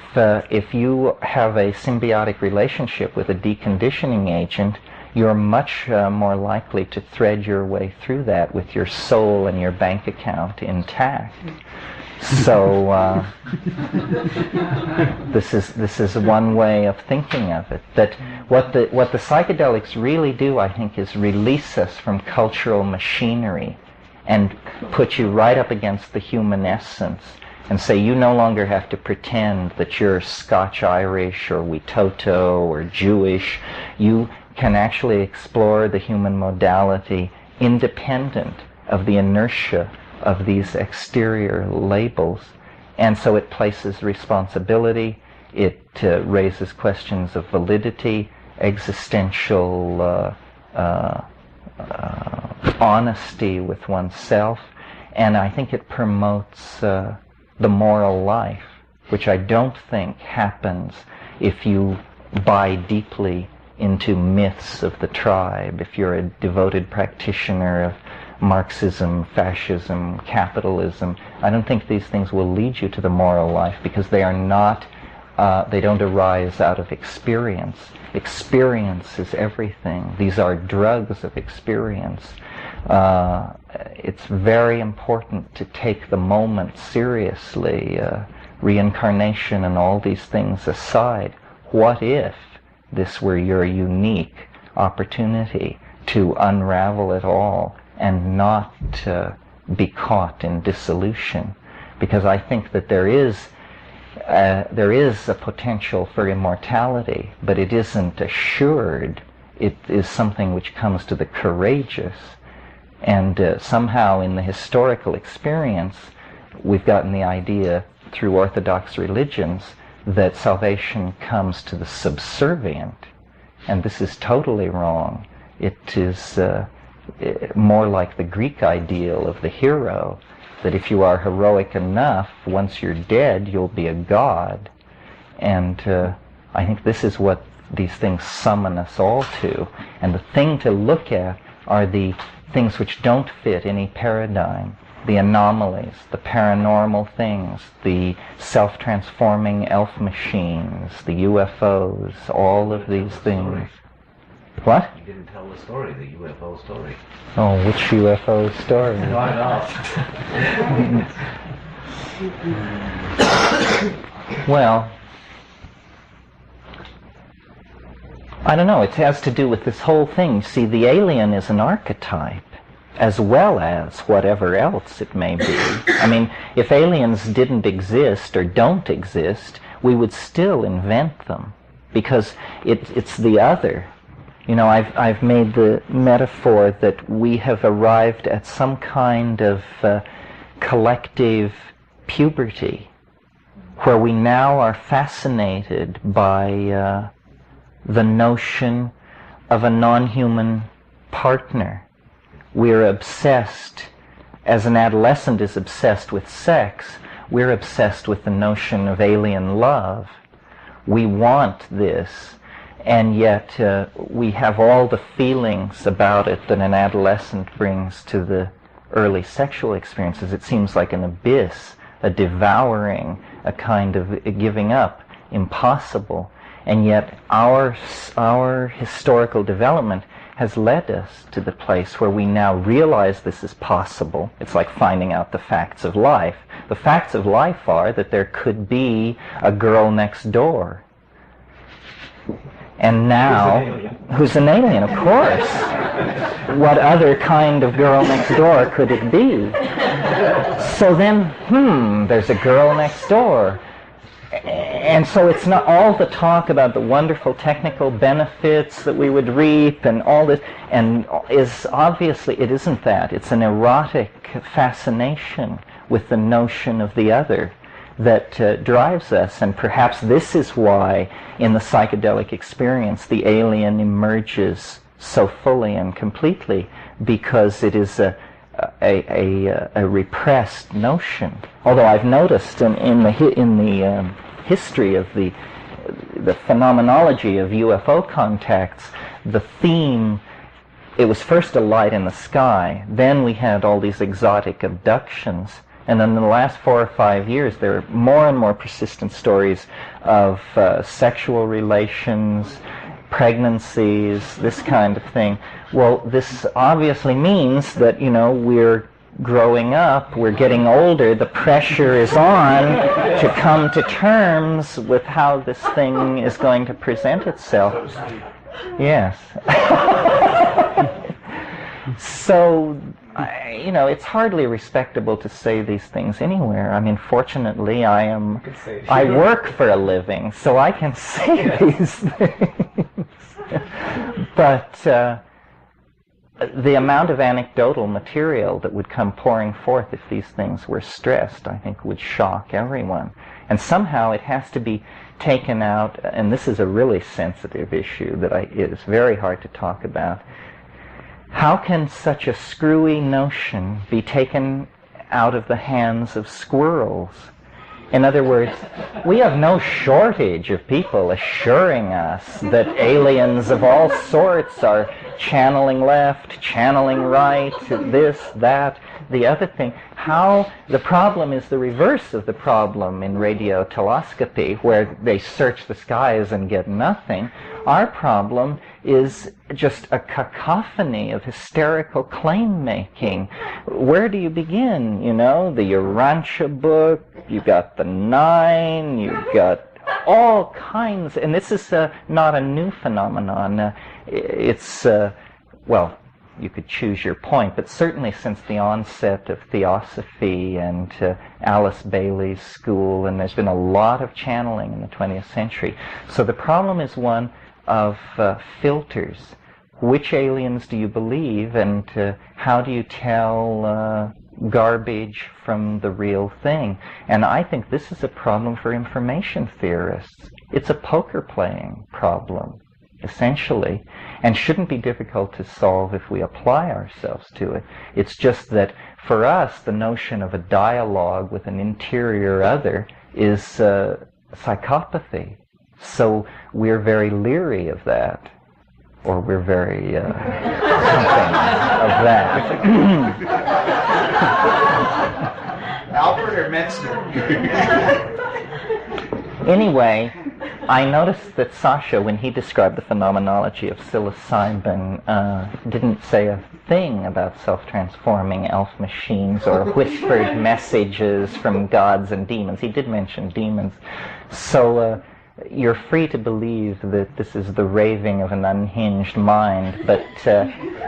you have a symbiotic relationship with a deconditioning agent, you're much more likely to thread your way through that with your soul and your bank account intact. So this is one way of thinking of it. That what the psychedelics really do, I think, is release us from cultural machinery and put you right up against the human essence and say you no longer have to pretend that you're Scotch-Irish or Witoto or Jewish. You can actually explore the human modality independent of the inertia of these exterior labels. And so it places responsibility, it raises questions of validity, existential honesty with oneself, and I think it promotes the moral life, which I don't think happens if you buy deeply into myths of the tribe, if you're a devoted practitioner of Marxism, fascism, capitalism, I don't think these things will lead you to the moral life, because they are not, they don't arise out of experience. Experience is everything. These are drugs of experience. It's very important to take the moment seriously, reincarnation and all these things aside. What if this were your unique opportunity to unravel it all and not be caught in dissolution? Because I think that there is a potential for immortality, but it isn't assured. It is something which comes to the courageous. And somehow in the historical experience, we've gotten the idea through Orthodox religions that salvation comes to the subservient. And this is totally wrong. It is more like the Greek ideal of the hero, that if you are heroic enough, once you're dead, you'll be a god. And I think this is what these things summon us all to. And the thing to look at are the things which don't fit any paradigm, the anomalies, the paranormal things, the self-transforming elf machines, the UFOs, all of these things. What? You didn't tell the story, the UFO story. Oh, which UFO story? Why not? Well, I don't know, it has to do with this whole thing. You see, the alien is an archetype, as well as whatever else it may be. I mean, if aliens didn't exist or don't exist, we would still invent them, because it's the other. You know, I've made the metaphor that we have arrived at some kind of collective puberty, where we now are fascinated by the notion of a non-human partner. We're obsessed, as an adolescent is obsessed with sex, we're obsessed with the notion of alien love. We want this, and yet we have all the feelings about it that an adolescent brings to the early sexual experiences. It seems like an abyss, a devouring, a kind of giving up, impossible. And yet our historical development has led us to the place where we now realize this is possible. It's like finding out the facts of life. The facts of life are that there could be a girl next door. And now, who's an alien, of course. What other kind of girl next door could it be? So then, there's a girl next door. And so it's not all the talk about the wonderful technical benefits that we would reap and all this, and is obviously, it isn't that. It's an erotic fascination with the notion of the other that drives us. And perhaps this is why in the psychedelic experience the alien emerges so fully and completely, because it is a repressed notion. Although I've noticed in the history of the phenomenology of UFO contacts, the theme, it was first a light in the sky, then we had all these exotic abductions, and then in the last 4 or 5 years there are more and more persistent stories of sexual relations, pregnancies, this kind of thing. Well, this obviously means that, you know, we're growing up, we're getting older, the pressure is on to come to terms with how this thing is going to present itself. Yes. So, you know, it's hardly respectable to say these things anywhere. I mean, fortunately, I work for a living, so I can say these things. But the amount of anecdotal material that would come pouring forth if these things were stressed, I think, would shock everyone. And somehow it has to be taken out, and this is a really sensitive issue that is very hard to talk about. How can such a screwy notion be taken out of the hands of squirrels? In other words, we have no shortage of people assuring us that aliens of all sorts are channeling left, channeling right, this, that, the other thing. How the problem is the reverse of the problem in radioteleoscopy, where they search the skies and get nothing. Our problem is just a cacophony of hysterical claim-making. Where do you begin? You know, the Urantia book, you got the Nine, you've got all kinds, and this is not a new phenomenon. It's, well, you could choose your point, but certainly since the onset of Theosophy and Alice Bailey's school, and there's been a lot of channeling in the 20th century. So the problem is one of filters. Which aliens do you believe, and how do you tell garbage from the real thing? And I think this is a problem for information theorists. It's a poker playing problem, essentially, and shouldn't be difficult to solve if we apply ourselves to it. It's just that for us, the notion of a dialogue with an interior other is psychopathy. So we're very leery of that, or we're very something of that. Albert or Metzner? Anyway, I noticed that Sasha, when he described the phenomenology of psilocybin, didn't say a thing about self-transforming elf machines or whispered messages from gods and demons. He did mention demons. So you're free to believe that this is the raving of an unhinged mind, but,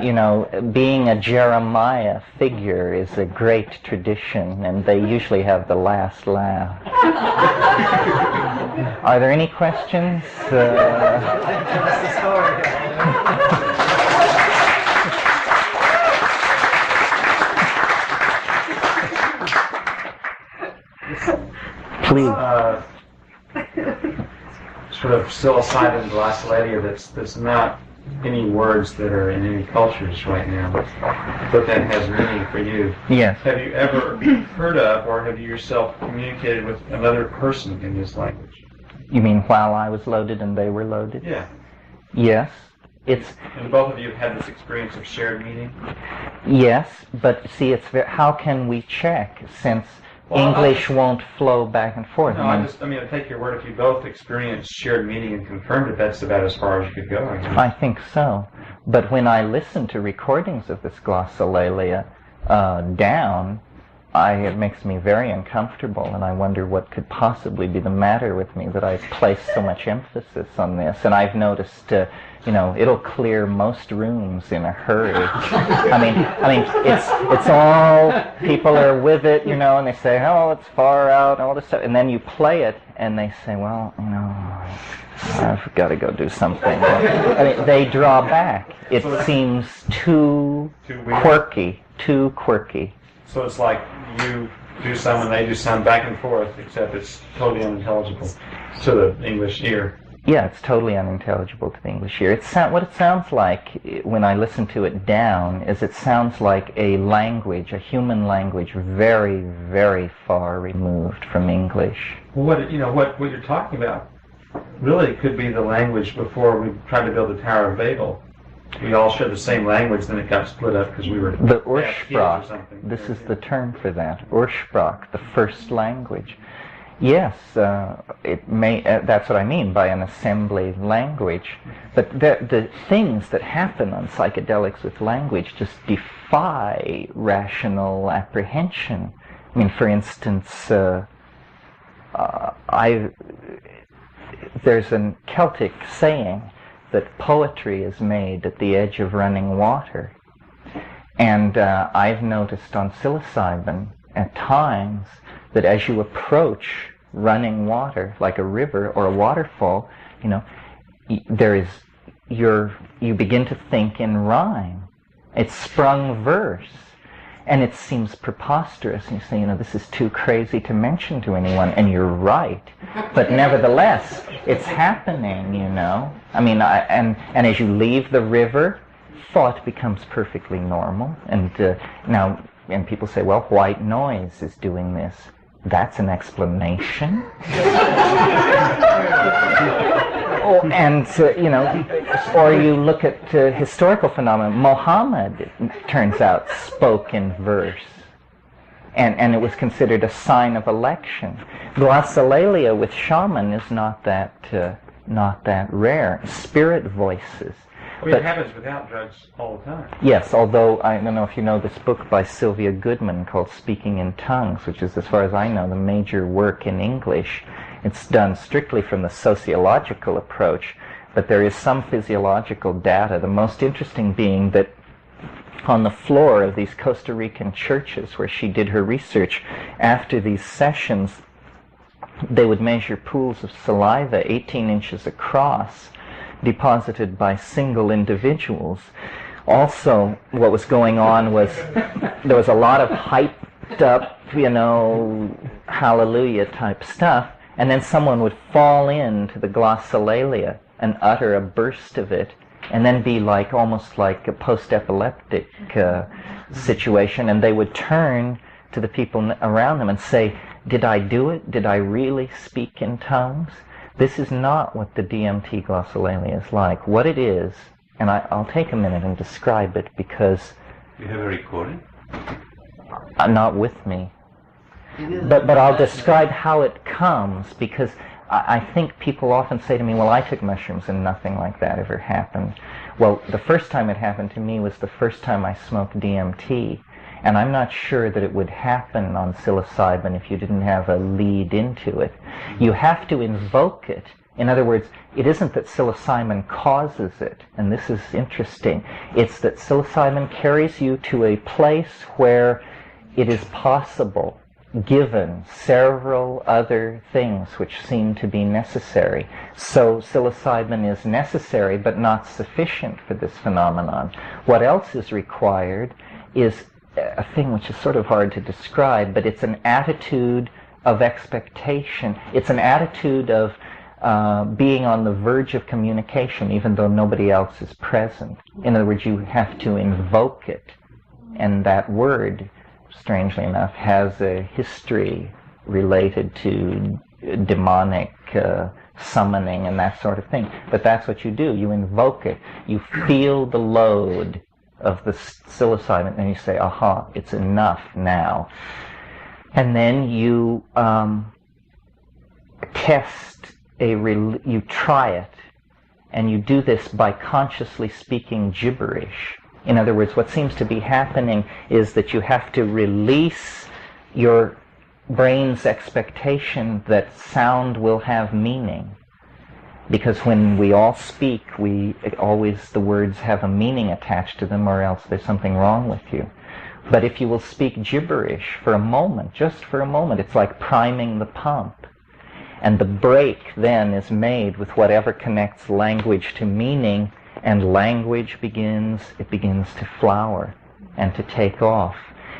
you know, being a Jeremiah figure is a great tradition, and they usually have the last laugh. Are there any questions? That's the story. Please. Sort of psilocybin glossolalia that's not any words that are in any cultures right now, but that has meaning for you. Yes. Have you ever heard of, or have you yourself communicated with another person in this language? You mean while I was loaded and they were loaded? Yeah. Yes. It's. And both of you have had this experience of shared meaning? Yes, but see, it's how can we check since English won't flow back and forth? No, I take your word. If you both experienced shared meaning and confirmed it, that's about as far as you could go. I think so. But when I listen to recordings of this glossolalia down, it makes me very uncomfortable, and I wonder what could possibly be the matter with me that I place so much emphasis on this. And I've noticed, you know, it'll clear most rooms in a hurry. I mean, it's all, people are with it, you know, and they say, oh, it's far out, and all this stuff. And then you play it, and they say, well, you know, I've got to go do something. I mean, they draw back. It seems too quirky, too quirky. So it's like you do some and they do some back and forth, except it's totally unintelligible to the English ear. Yeah, it's totally unintelligible to the English ear. What it sounds like when I listen to it down is it sounds like a language, a human language, very, very far removed from English. Well, what you're talking about really could be the language before we tried to build the Tower of Babel. We all shared the same language, then it got split up because we were the Ursprach. This is the term for that. Ursprach, the first language. Yes, it may. That's what I mean by an assembly language. But the things that happen on psychedelics with language just defy rational apprehension. I mean, for instance, there's a Celtic saying that poetry is made at the edge of running water. And I've noticed on psilocybin at times that as you approach running water, like a river or a waterfall, you know, you begin to think in rhyme. It's sprung verse. And it seems preposterous, and you say, you know, this is too crazy to mention to anyone, and you're right. But nevertheless, it's happening, you know. I mean, and as you leave the river, thought becomes perfectly normal. And now, and people say, well, white noise is doing this. that's an explanation. Or you look at historical phenomena. Muhammad, turns out, spoke in verse. And it was considered a sign of election. Glossolalia with shaman is not that rare. Spirit voices. Well, it happens without drugs all the time. Yes, although I don't know if you know this book by Sylvia Goodman called Speaking in Tongues, which is, as far as I know, the major work in English. It's done strictly from the sociological approach, but there is some physiological data, the most interesting being that on the floor of these Costa Rican churches where she did her research, after these sessions, they would measure pools of saliva 18 inches across, deposited by single individuals. Also, what was going on was there was a lot of hyped up, hallelujah type stuff, and then someone would fall into the glossolalia and utter a burst of it, and then be almost like a post-epileptic situation, and they would turn to the people around them and say, "Did I do it? Did I really speak in tongues?" This is not what the DMT glossolalia is like. What it is, and I'll take a minute and describe it because... You have a recording? Not with me. But I'll describe how it comes, because I think people often say to me, well, I took mushrooms and nothing like that ever happened. Well, the first time it happened to me was the first time I smoked DMT. And I'm not sure that it would happen on psilocybin if you didn't have a lead into it. You have to invoke it. In other words, it isn't that psilocybin causes it, and this is interesting. It's that psilocybin carries you to a place where it is possible, given several other things which seem to be necessary. So psilocybin is necessary but not sufficient for this phenomenon. What else is required is a thing which is sort of hard to describe, but it's an attitude of expectation. It's an attitude of being on the verge of communication, even though nobody else is present. In other words, you have to invoke it. And that word, strangely enough, has a history related to demonic summoning and that sort of thing. But that's what you do. You invoke it. You feel the load of the psilocybin, and you say, aha, it's enough now. And then you you try it, and you do this by consciously speaking gibberish. In other words, what seems to be happening is that you have to release your brain's expectation that sound will have meaning. Because when we all speak, the words have a meaning attached to them, or else there's something wrong with you. But if you will speak gibberish for a moment, just for a moment, it's like priming the pump. And the break then is made with whatever connects language to meaning, and language begins to flower and to take off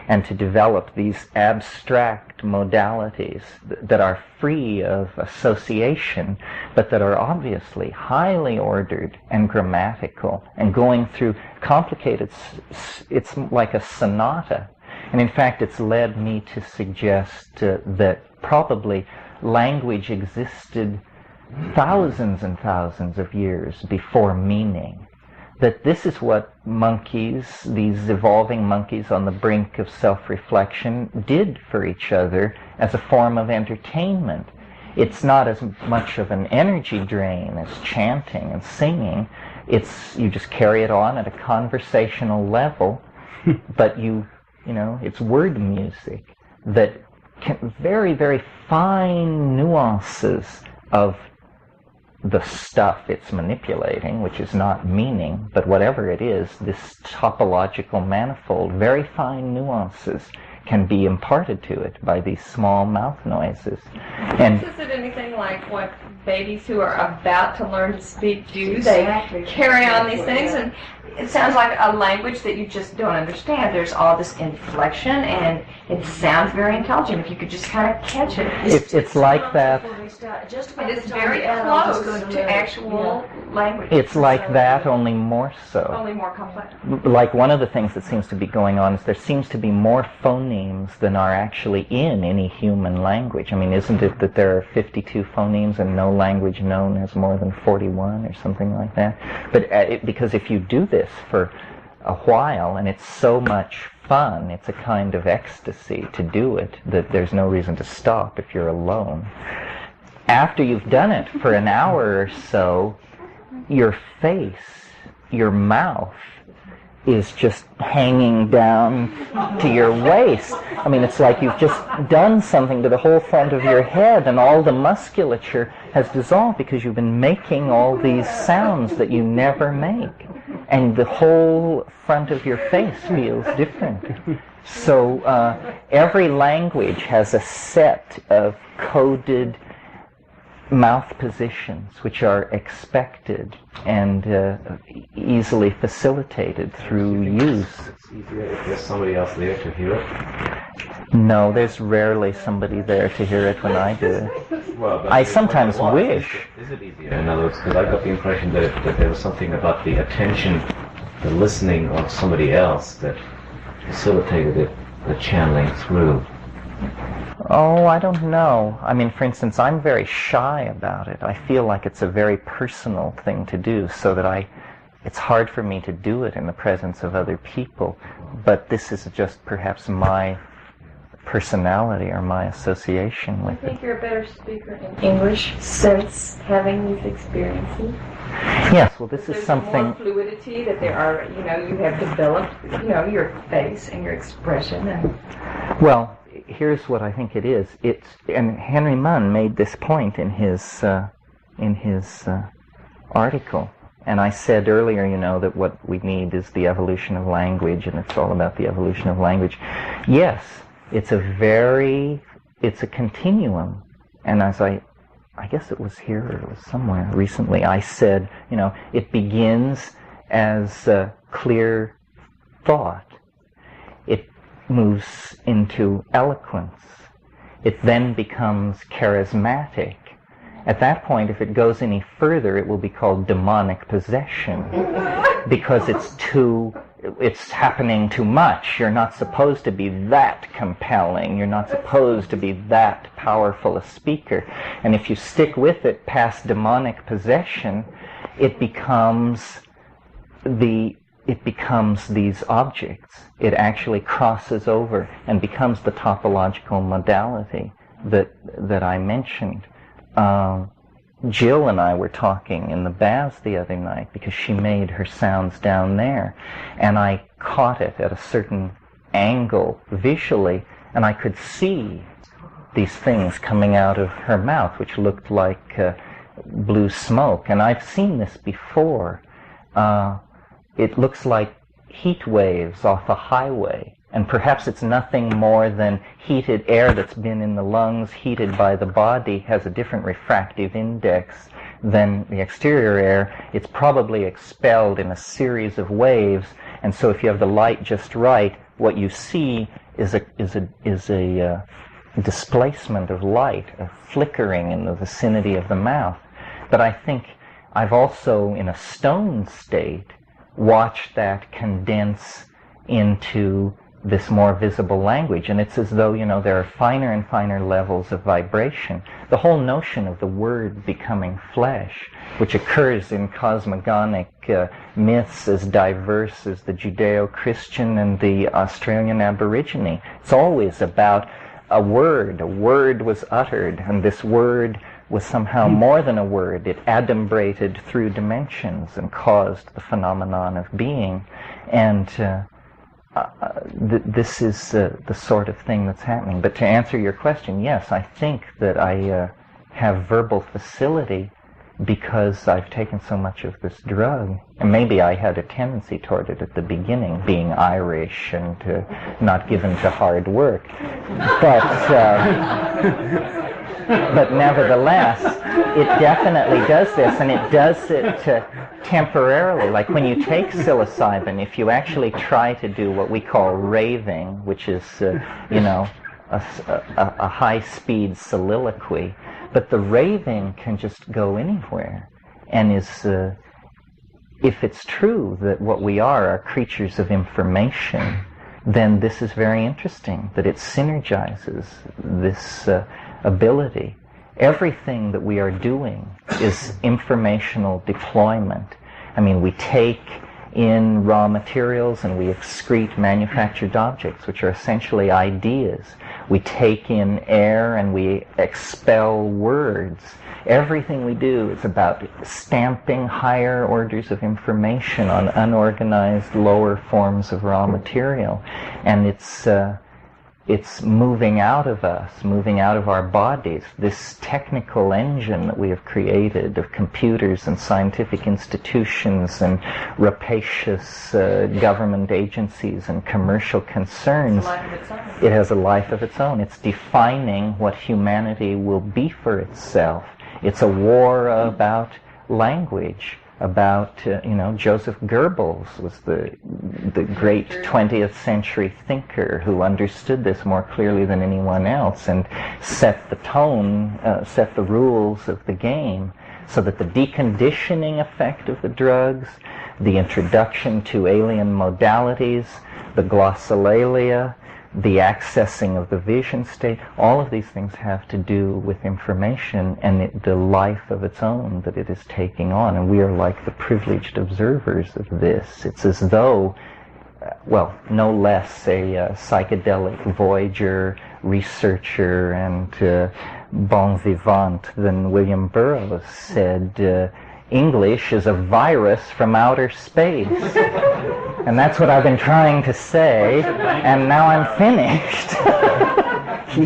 and to develop these abstract modalities that are free of association, but that are obviously highly ordered and grammatical and going through complicated, it's like a sonata. And in fact, it's led me to suggest that probably language existed thousands and thousands of years before meaning. That this is what monkeys, these evolving monkeys on the brink of self-reflection, did for each other as a form of entertainment. It's not as much of an energy drain as chanting and singing. You just carry it on at a conversational level, but it's word music that can very, very fine nuances of the stuff it's manipulating, which is not meaning, but whatever it is, this topological manifold, very fine nuances can be imparted to it by these small mouth noises. And is it anything like what babies who are about to learn to speak do? They carry on these things, and it sounds like a language that you just don't understand. There's all this inflection, and it sounds very intelligent if you could just kind of catch it. It's like that. It is very close to actual language. It's like that, only more so. Only more complex. Like one of the things that seems to be going on is there seems to be more phonemes than are actually in any human language. I mean, isn't it that there are 52 phonemes and no language known has more than 41 or something like that? But because if you do this for a while, and it's so much fun, it's a kind of ecstasy to do it, that there's no reason to stop if you're alone. After you've done it for an hour or so, your face, your mouth, is just hanging down to your waist. I mean, it's like you've just done something to the whole front of your head, and all the musculature has dissolved because you've been making all these sounds that you never make. And the whole front of your face feels different. So every language has a set of coded mouth positions which are expected and easily facilitated through use. It's easier if there's somebody else there to hear it. No, there's rarely somebody there to hear it when I do it. Well, I sometimes wish. Is it easier? In other words, because I got the impression that there was something about the attention, the listening of somebody else that facilitated it, the channeling through. Oh, I don't know. I mean, for instance, I'm very shy about it. I feel like it's a very personal thing to do, so that it's hard for me to do it in the presence of other people. But this is just perhaps my personality or my association with I think it. you're a better speaker in English since having these experiences. Yes, well, this is There's something... more fluidity that there are, you have developed, your face and your expression. And Well, here's what I think it is. And Henry Munn made this point in his article. And I said earlier, that what we need is the evolution of language, and it's all about the evolution of language. Yes, it's a continuum. And as I guess it was here or it was somewhere recently, I said, it begins as clear thought. It moves into eloquence. It then becomes charismatic. At that point, if it goes any further, it will be called demonic possession, because it's happening too much. You're not supposed to be that compelling. You're not supposed to be that powerful a speaker. And if you stick with it past demonic possession, it becomes these objects. It actually crosses over and becomes the topological modality that I mentioned. Jill and I were talking in the baths the other night because she made her sounds down there, and I caught it at a certain angle visually, and I could see these things coming out of her mouth which looked like blue smoke. And I've seen this before. It looks like heat waves off a highway, and perhaps it's nothing more than heated air that's been in the lungs, heated by the body, has a different refractive index than the exterior air. It's probably expelled in a series of waves, and so if you have the light just right, what you see is a displacement of light, a flickering in the vicinity of the mouth. But I think I've also, in a stone state, watched that condense into this more visible language, and it's as though, there are finer and finer levels of vibration. The whole notion of the word becoming flesh, which occurs in cosmogonic myths as diverse as the Judeo-Christian and the Australian Aborigine. It's always about a word. A word was uttered, and this word was somehow more than a word. It adumbrated through dimensions and caused the phenomenon of being. And this is the sort of thing that's happening. But to answer your question, yes, I think that I have verbal facility because I've taken so much of this drug. And maybe I had a tendency toward it at the beginning, being Irish and not given to hard work. But but nevertheless, it definitely does this, and it does it temporarily. Like when you take psilocybin, if you actually try to do what we call raving, which is, a high-speed soliloquy, but the raving can just go anywhere, and is, if it's true that what we are creatures of information, then this is very interesting, that it synergizes this ability. Everything that we are doing is informational deployment. I mean, we take in raw materials and we excrete manufactured objects, which are essentially ideas. We take in air and we expel words. Everything we do is about stamping higher orders of information on unorganized lower forms of raw material. And it's moving out of us, moving out of our bodies. This technical engine that we have created of computers and scientific institutions and rapacious government agencies and commercial concerns, it has a life of its own. It's defining what humanity will be for itself. It's a war about language, about, Joseph Goebbels was the great 20th century thinker who understood this more clearly than anyone else and set the tone, set the rules of the game, so that the deconditioning effect of the drugs, the introduction to alien modalities, the glossolalia, the accessing of the vision state, all of these things have to do with information and the life of its own that it is taking on. And we are like the privileged observers of this. It's as though, no less a psychedelic voyager, researcher, and bon vivant than William Burroughs said, English is a virus from outer space. And that's what I've been trying to say, and now I'm finished.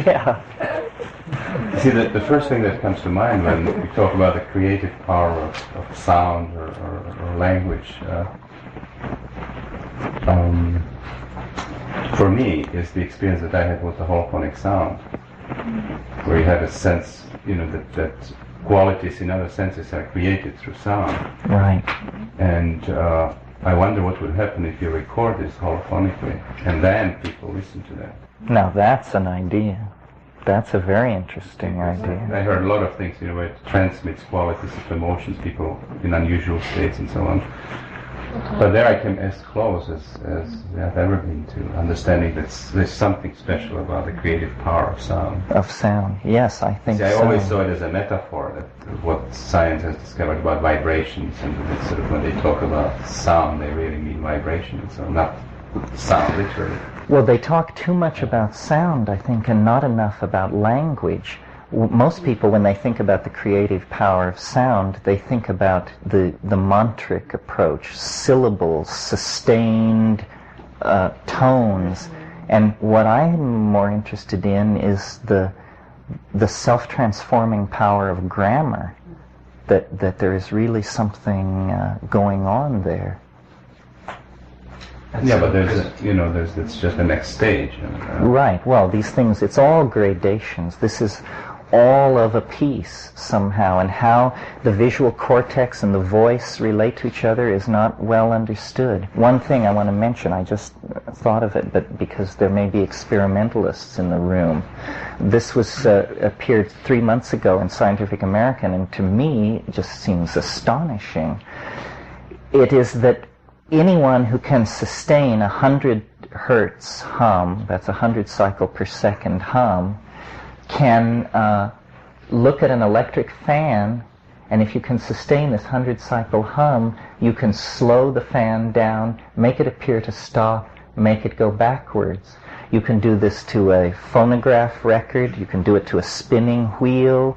Yeah. See, the first thing that comes to mind when we talk about the creative power of sound or language, for me, is the experience that I had with the holophonic sound, where you have a sense, that qualities in other senses are created through sound. Right. And I wonder what would happen if you record this holophonically and then people listen to that. Now that's an idea. That's a very interesting idea. I heard a lot of things, where it transmits qualities of emotions, people in unusual states and so on. But there I came as close as I've ever been to understanding that there's something special about the creative power of sound. Of sound, yes, I think so. I always saw it as a metaphor, that what science has discovered about vibrations, and it's sort of when they talk about sound, they really mean vibrations, so not sound literally. Well, they talk too much about sound, I think, and not enough about language. Most people, when they think about the creative power of sound, they think about the mantric approach, syllables, sustained tones. And what I'm more interested in is the self-transforming power of grammar, that there is really something going on there. Yeah, but it's just the next stage. Right. Well, these things, it's all gradations. This is all of a piece somehow, and how the visual cortex and the voice relate to each other is not well understood. One thing I want to mention, I just thought of it, but because there may be experimentalists in the room. This was appeared 3 months ago in Scientific American, and to me it just seems astonishing. It is that anyone who can sustain 100 hertz hum, that's 100 cycle per second hum, can look at an electric fan, and if you can sustain this 100 cycle hum, you can slow the fan down, make it appear to stop, make it go backwards. You can do this to a phonograph record, you can do it to a spinning wheel.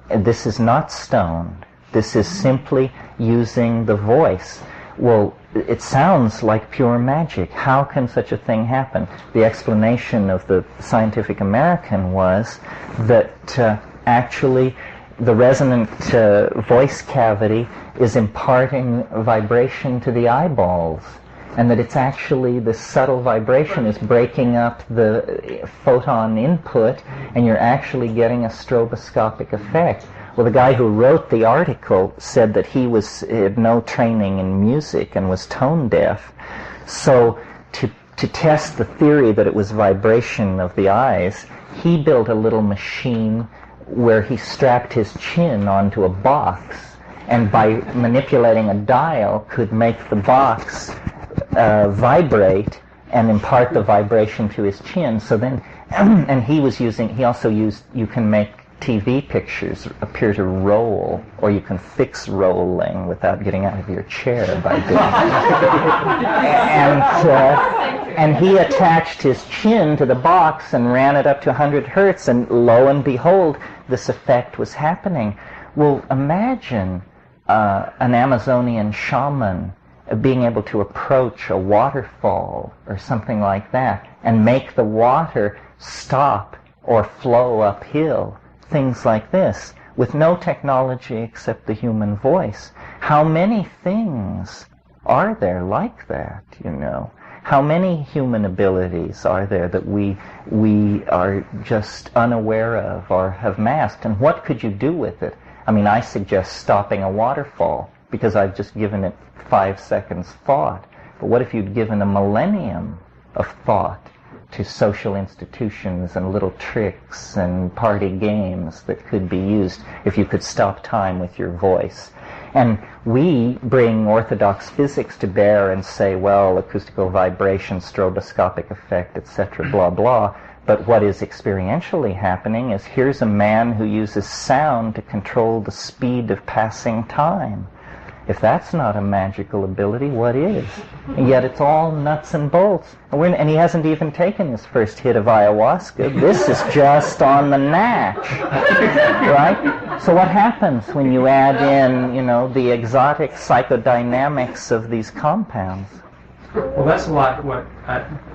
And this is not stoned. This is simply using the voice. Well, it sounds like pure magic. How can such a thing happen? The explanation of the Scientific American was that actually the resonant voice cavity is imparting vibration to the eyeballs. and that it's actually the subtle vibration is breaking up the photon input, and you're actually getting a stroboscopic effect. Well, the guy who wrote the article said that he had no training in music and was tone deaf. So to test the theory that it was vibration of the eyes, he built a little machine where he strapped his chin onto a box, and by manipulating a dial could make the box vibrate and impart the vibration to his chin. So then, and he also used, you can make TV pictures appear to roll, or you can fix rolling without getting out of your chair by doing and he attached his chin to the box and ran it up to 100 hertz, and lo and behold, this effect was happening. Well, imagine an Amazonian shaman being able to approach a waterfall or something like that and make the water stop or flow uphill. Things like this, with no technology except the human voice. How many things are there like that, you know? How many human abilities are there that we are just unaware of or have masked? And what could you do with it? I mean, I suggest stopping a waterfall, because I've just given it 5 seconds thought. But what if you'd given a millennium of thought to social institutions and little tricks and party games that could be used if you could stop time with your voice? And we bring orthodox physics to bear and say, well, acoustical vibration, stroboscopic effect, etc., blah, blah. But what is experientially happening is, here's a man who uses sound to control the speed of passing time. If that's not a magical ability, what is? And yet it's all nuts and bolts. And he hasn't even taken his first hit of ayahuasca. This is just on the natch, right? So what happens when you add in, you know, the exotic psychodynamics of these compounds? Well, that's a lot. What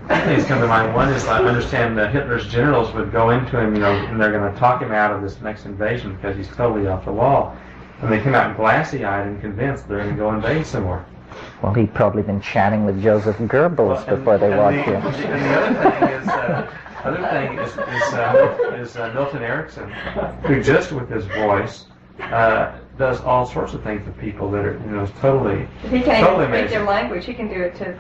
things come to mind. One is, I understand that Hitler's generals would go into him, you know, and they're going to talk him out of this next invasion because he's totally off the wall. And they come out glassy-eyed and convinced they're going to go invade somewhere. Well, he'd probably been chatting with Joseph Goebbels before they walked in. And the other thing is Milton Erickson, who just with his voice does all sorts of things to people that are, you know, totally He can totally even speak amazing. their language. He can do it to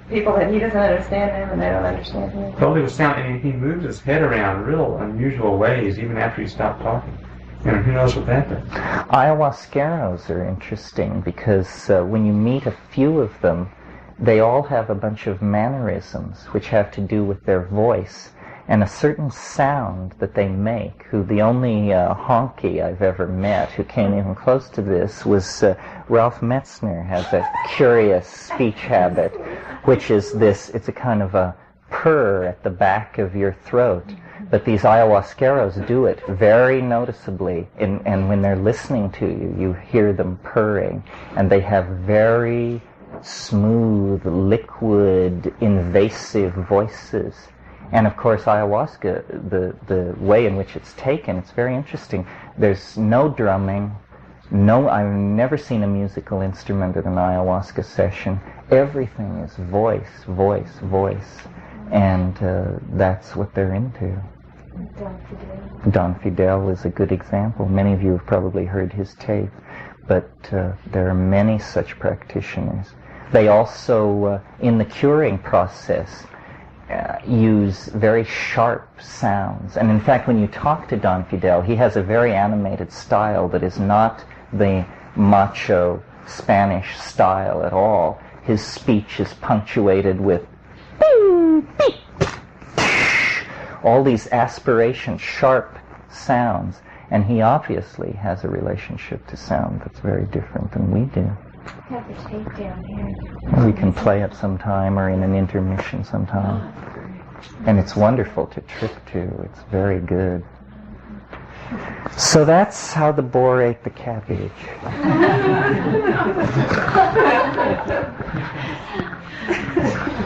people that he doesn't understand them and they don't understand him. Totally with sound, and he moves his head around real unusual ways even after he stopped talking. You know, who knows what that does? Ayahuasqueros are interesting because when you meet a few of them, they all have a bunch of mannerisms which have to do with their voice and a certain sound that they make. Who the only honky I've ever met who came even close to this was Ralph Metzner. Has a curious speech habit, which is this, it's a kind of a purr at the back of your throat. But these ayahuasqueros do it very noticeably, and when they're listening to you, you hear them purring, and they have very smooth, liquid, invasive voices. And of course, ayahuasca, the way in which it's taken, it's very interesting. There's no drumming, I've never seen a musical instrument at an ayahuasca session. Everything is voice, voice, voice. And that's what they're into. Don Fidel is a good example. Many of you have probably heard his tape, but there are many such practitioners. They also, in the curing process, use very sharp sounds. And in fact, when you talk to Don Fidel, he has a very animated style that is not the macho Spanish style at all. His speech is punctuated with all these aspiration, sharp sounds, and he obviously has a relationship to sound that's very different than we do. I have the tape down here. We can play it sometime or in an intermission sometime. And it's wonderful to trip to. It's very good. So that's how the boar ate the cabbage.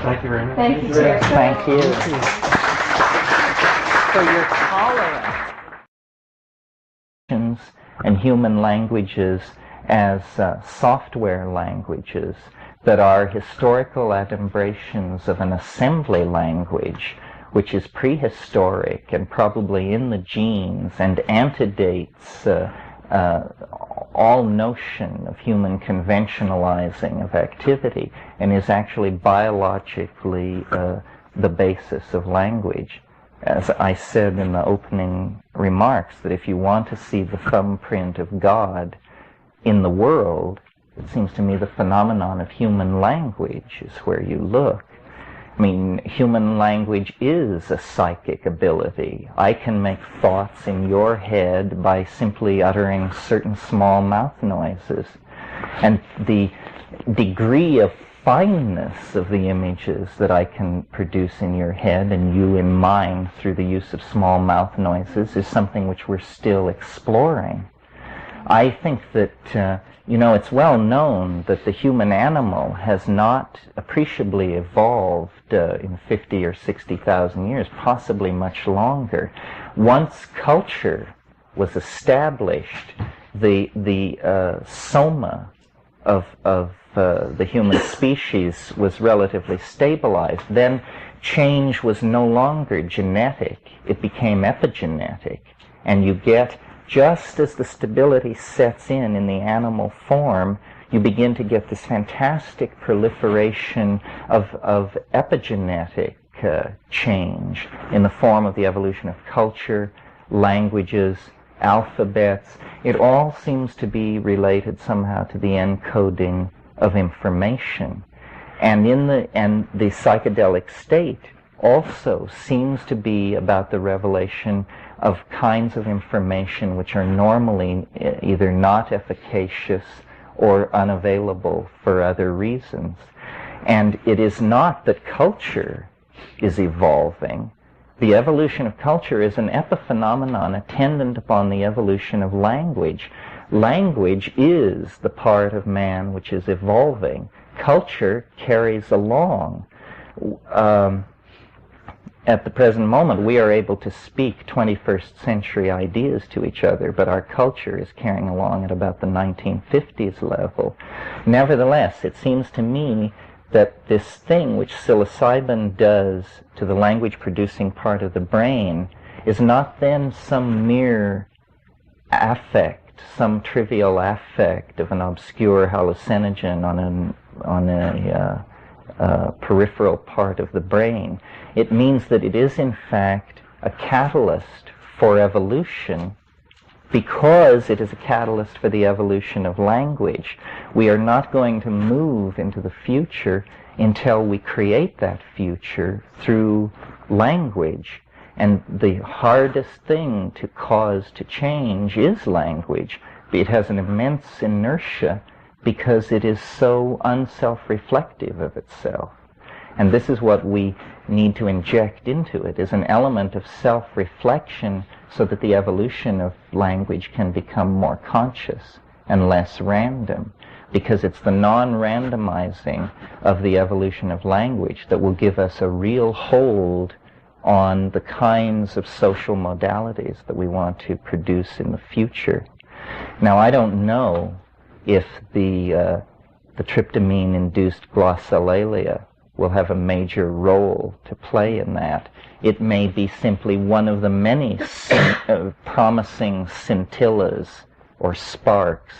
Thank you very much. Thank you, Terence. Thank you for your tolerance. And human languages as software languages that are historical adumbrations of an assembly language which is prehistoric and probably in the genes and antedates all notion of human conventionalizing of activity and is actually biologically the basis of language. As I said in the opening remarks, that if you want to see the thumbprint of God in the world, it seems to me the phenomenon of human language is where you look. I mean, human language is a psychic ability. I can make thoughts in your head by simply uttering certain small mouth noises. And the degree of fineness of the images that I can produce in your head and you in mine through the use of small mouth noises is something which we're still exploring. I think that, it's well known that the human animal has not appreciably evolved in 50 or 60,000 years, possibly much longer. Once culture was established, the soma of the human species was relatively stabilized. Then change was no longer genetic, it became epigenetic, and you get, just as the stability sets in the animal form, you begin to get this fantastic proliferation of epigenetic change in the form of the evolution of culture, languages, alphabets. It all seems to be related somehow to the encoding of information. And the psychedelic state also seems to be about the revelation of kinds of information which are normally either not efficacious or unavailable for other reasons. And it is not that culture is evolving. The evolution of culture is an epiphenomenon attendant upon the evolution of language. Language is the part of man which is evolving. Culture carries along. At the present moment, we are able to speak 21st century ideas to each other, but our culture is carrying along at about the 1950s level. Nevertheless, it seems to me that this thing which psilocybin does to the language-producing part of the brain is not then some mere affect, some trivial affect of an obscure hallucinogen on a peripheral part of the brain. It means that it is in fact a catalyst for evolution. Because it is a catalyst for the evolution of language, we are not going to move into the future until we create that future through language. And the hardest thing to cause to change is language. It has an immense inertia because it is so unself-reflective of itself. And this is what we need to inject into it, is an element of self-reflection so that the evolution of language can become more conscious and less random. Because it's the non-randomizing of the evolution of language that will give us a real hold on the kinds of social modalities that we want to produce in the future. Now, I don't know if the tryptamine-induced glossolalia will have a major role to play in that. It may be simply one of the many promising scintillas or sparks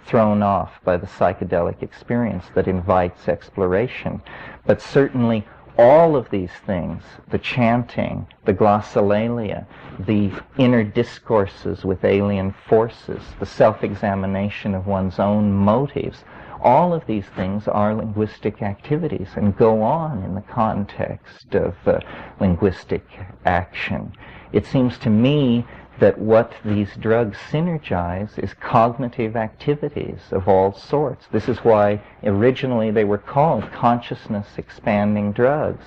thrown off by the psychedelic experience that invites exploration. But certainly all of these things, the chanting, the glossolalia, the inner discourses with alien forces, the self-examination of one's own motives, all of these things are linguistic activities and go on in the context of linguistic action. It seems to me that what these drugs synergize is cognitive activities of all sorts. This is why originally they were called consciousness expanding drugs.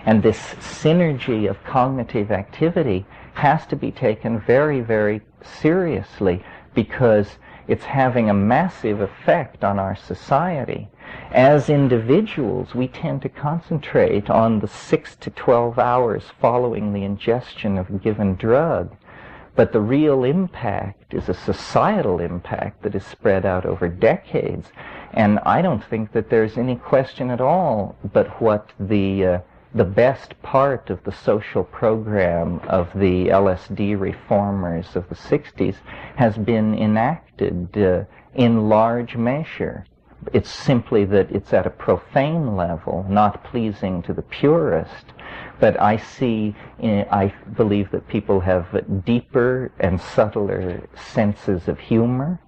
And this synergy of cognitive activity has to be taken very, very seriously because it's having a massive effect on our society. As individuals, we tend to concentrate on the 6 to 12 hours following the ingestion of a given drug. But the real impact is a societal impact that is spread out over decades. And I don't think that there's any question at all but what the best part of the social program of the LSD reformers of the 60s has been enacted in large measure. It's simply that it's at a profane level, not pleasing to the purist. But I believe that people have deeper and subtler senses of humor.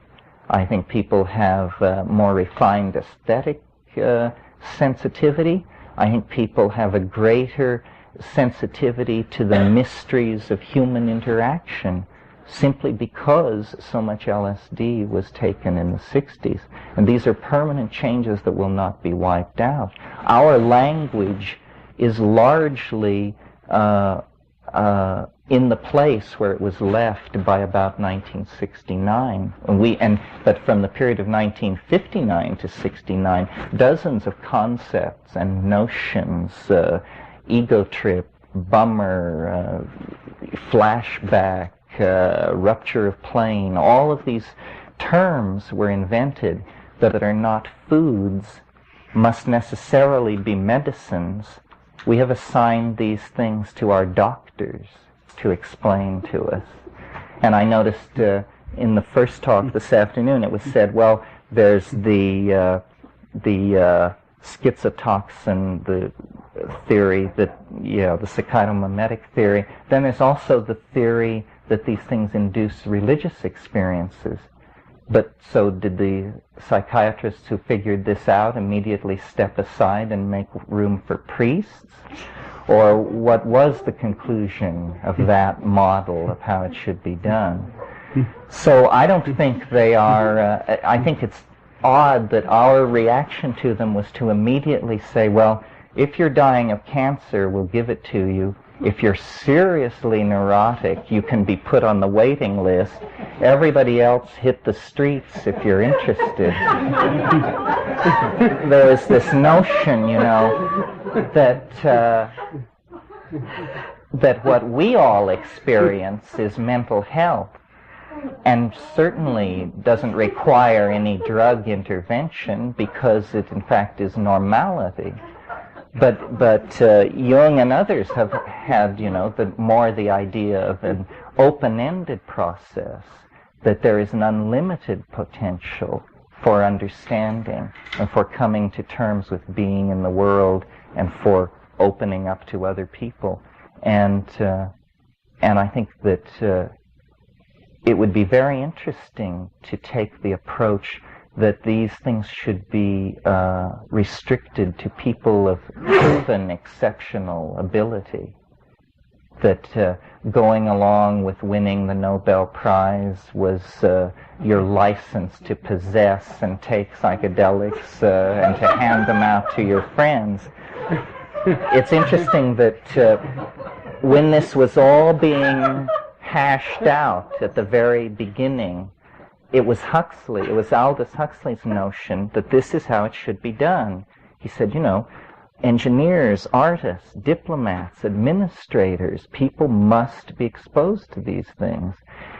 I think people have more refined aesthetic sensitivity. I think people have a greater sensitivity to the mysteries of human interaction, simply because so much LSD was taken in the 60s. And these are permanent changes that will not be wiped out. Our language is largely in the place where it was left by about 1969. But from the period of 1959 to 69, dozens of concepts and notions, ego trip, bummer, flashback, rupture of plane, all of these terms were invented that are not foods, must necessarily be medicines. We have assigned these things to our doctors to explain to us. And I noticed in the first talk this afternoon it was said, well, there's the schizotoxin, the theory that, the psychotomimetic theory. Then there's also the theory that these things induce religious experiences. But so did the psychiatrists who figured this out immediately step aside and make room for priests? Or what was the conclusion of that model of how it should be done? So I don't think they are, I think it's odd that our reaction to them was to immediately say, well, if you're dying of cancer, we'll give it to you. If you're seriously neurotic, you can be put on the waiting list. Everybody else hit the streets if you're interested. There is this notion, that what we all experience is mental health, and certainly doesn't require any drug intervention because it in fact is normality. But Jung and others have had, the idea of an open-ended process, that there is an unlimited potential for understanding and for coming to terms with being in the world and for opening up to other people. And I think that it would be very interesting to take the approach that these things should be restricted to people of proven exceptional ability. That going along with winning the Nobel Prize was your license to possess and take psychedelics and to hand them out to your friends. It's interesting that when this was all being hashed out at the very beginning, it was Aldous Huxley's notion that this is how it should be done. He said, engineers, artists, diplomats, administrators, people must be exposed to these things.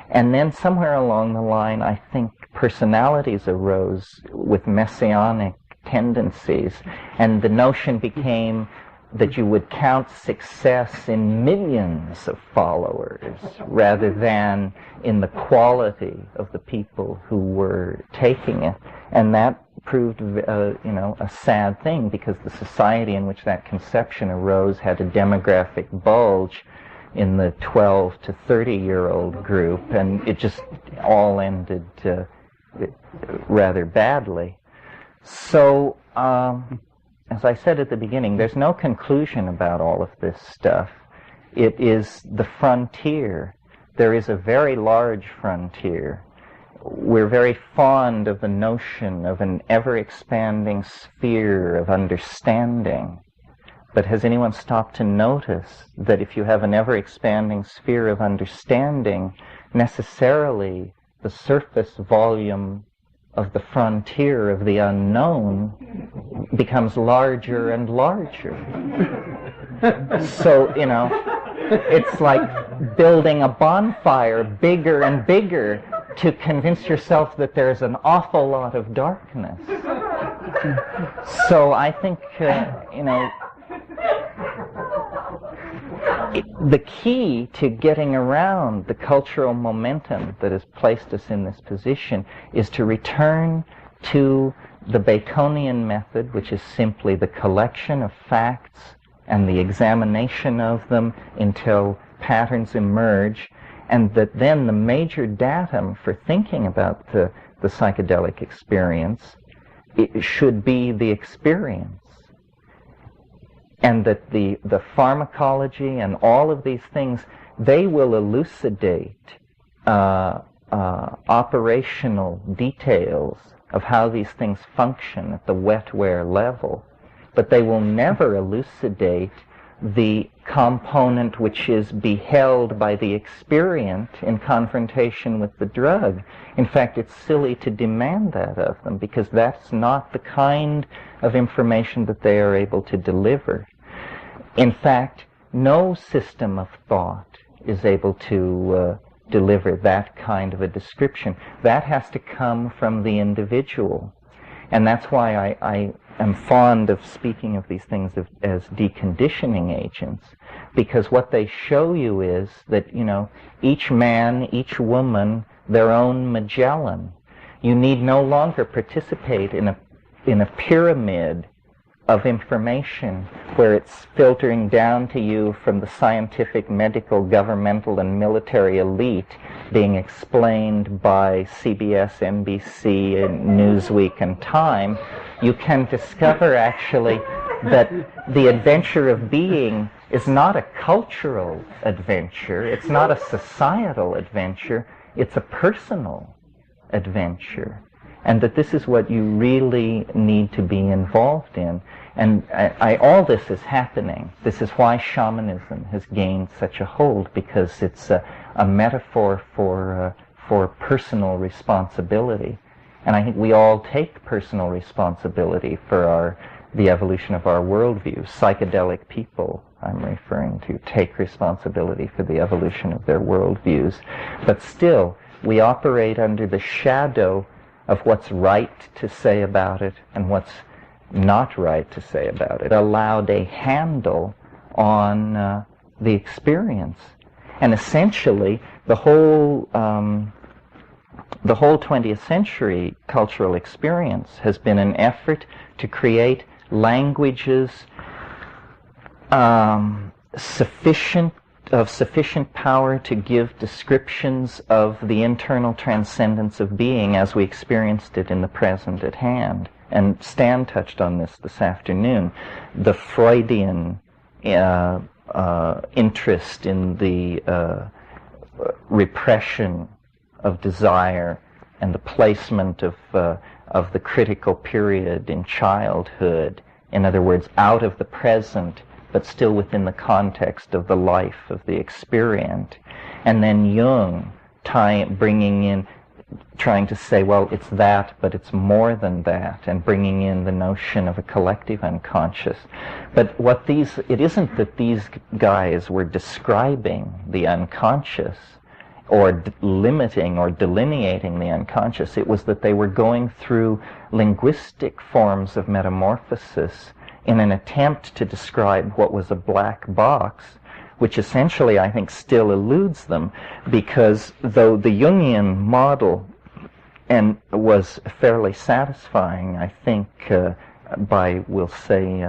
And then somewhere along the line, I think personalities arose with messianic tendencies, and the notion became that you would count success in millions of followers rather than in the quality of the people who were taking it. And that proved, a sad thing, because the society in which that conception arose had a demographic bulge in the 12 to 30-year-old group, and it just all ended rather badly. So, as I said at the beginning, there's no conclusion about all of this stuff. It is the frontier. There is a very large frontier. We're very fond of the notion of an ever-expanding sphere of understanding. But has anyone stopped to notice that if you have an ever-expanding sphere of understanding, necessarily the surface volume of the frontier of the unknown becomes larger and larger? So, it's like building a bonfire bigger and bigger to convince yourself that there's an awful lot of darkness. So I think, the key to getting around the cultural momentum that has placed us in this position is to return to the Baconian method, which is simply the collection of facts and the examination of them until patterns emerge, and that then the major datum for thinking about the psychedelic experience should be the experience. And that the pharmacology and all of these things, they will elucidate operational details of how these things function at the wetware level, but they will never elucidate the component which is beheld by the experient in confrontation with the drug. In fact, it's silly to demand that of them, because that's not the kind of information that they are able to deliver. In fact, no system of thought is able to deliver that kind of a description. That has to come from the individual. And that's why I am fond of speaking of these things as deconditioning agents, because what they show you is that, each man, each woman, their own Magellan. You need no longer participate in a pyramid of information where it's filtering down to you from the scientific, medical, governmental, and military elite, being explained by CBS, NBC, and Newsweek, and Time. You can discover actually that the adventure of being is not a cultural adventure, it's not a societal adventure, it's a personal adventure. And that this is what you really need to be involved in. And all this is happening. This is why shamanism has gained such a hold, because it's a metaphor for personal responsibility. And I think we all take personal responsibility for the evolution of our worldview. Psychedelic people, I'm referring to, take responsibility for the evolution of their worldviews. But still, we operate under the shadow of what's right to say about it and what's not right to say about it. Allowed a handle on the experience. And essentially, the whole 20th century cultural experience has been an effort to create languages sufficient power to give descriptions of the internal transcendence of being as we experienced it in the present at hand. And Stan touched on this afternoon. The Freudian interest in the repression of desire and the placement of the critical period in childhood, in other words, out of the present, but still within the context of the life of the experient. And then Jung bringing in, trying to say, well, it's that, but it's more than that, and bringing in the notion of a collective unconscious. But it isn't that these guys were describing the unconscious or limiting or delineating the unconscious. It was that they were going through linguistic forms of metamorphosis in an attempt to describe what was a black box, which essentially I think still eludes them, because though the Jungian model was fairly satisfying, I think, by, we'll say,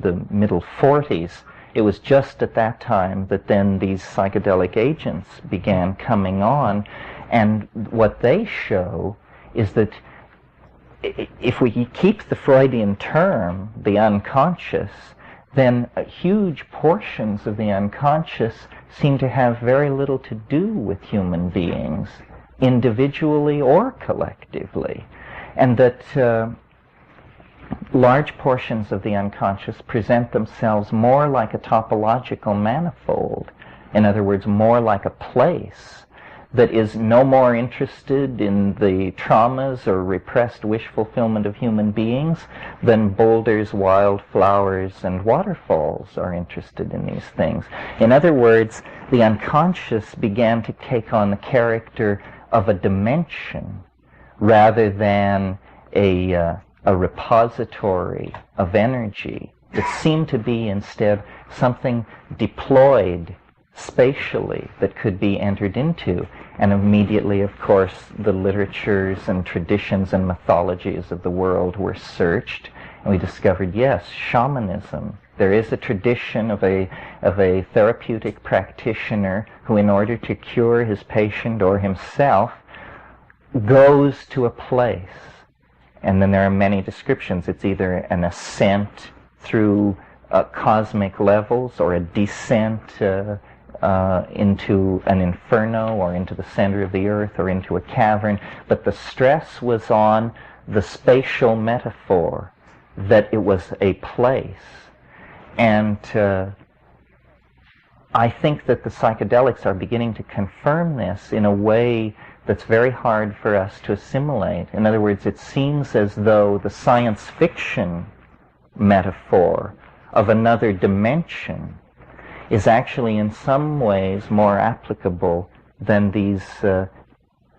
the middle 40s, it was just at that time that then these psychedelic agents began coming on, and what they show is that if we keep the Freudian term, the unconscious, then huge portions of the unconscious seem to have very little to do with human beings, individually or collectively, and that large portions of the unconscious present themselves more like a topological manifold, in other words, more like a place that is no more interested in the traumas or repressed wish fulfillment of human beings than boulders, wildflowers, and waterfalls are interested in these things. In other words, the unconscious began to take on the character of a dimension rather than a a repository of energy. It seemed to be instead something deployed spatially that could be entered into. And immediately, of course, the literatures and traditions and mythologies of the world were searched, and we discovered, yes, shamanism. There is a tradition of a therapeutic practitioner who, in order to cure his patient or himself, goes to a place. And then there are many descriptions. It's either an ascent through cosmic levels or a descent into an inferno or into the center of the earth or into a cavern. But the stress was on the spatial metaphor, that it was a place. And I think that the psychedelics are beginning to confirm this in a way that's very hard for us to assimilate. In other words, it seems as though the science fiction metaphor of another dimension is actually in some ways more applicable than these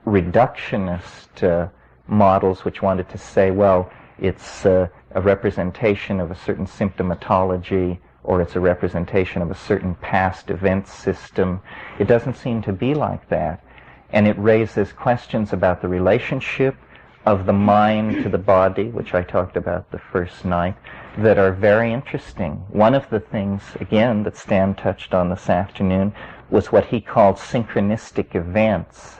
reductionist models which wanted to say, well, it's a representation of a certain symptomatology, or it's a representation of a certain past event system. It doesn't seem to be like that. And it raises questions about the relationship of the mind to the body, which I talked about the first night, that are very interesting. One of the things, again, that Stan touched on this afternoon was what he called synchronistic events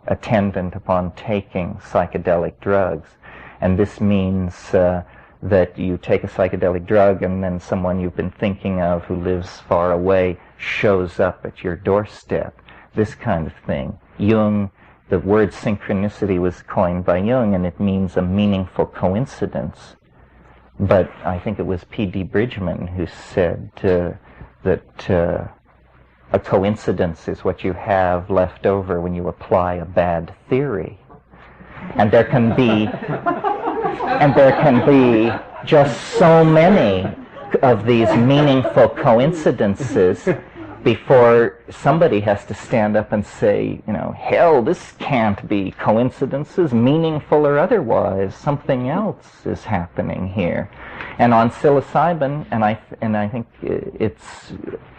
attendant upon taking psychedelic drugs. And this means that you take a psychedelic drug and then someone you've been thinking of who lives far away shows up at your doorstep. This kind of thing. Jung, the word synchronicity was coined by Jung, and it means a meaningful coincidence. But I think it was P.D. Bridgman who said that a coincidence is what you have left over when you apply a bad theory. And there can be just so many of these meaningful coincidences before somebody has to stand up and say, you know, hell, this can't be coincidences, meaningful or otherwise. Something else is happening here. And on psilocybin, and I think it's,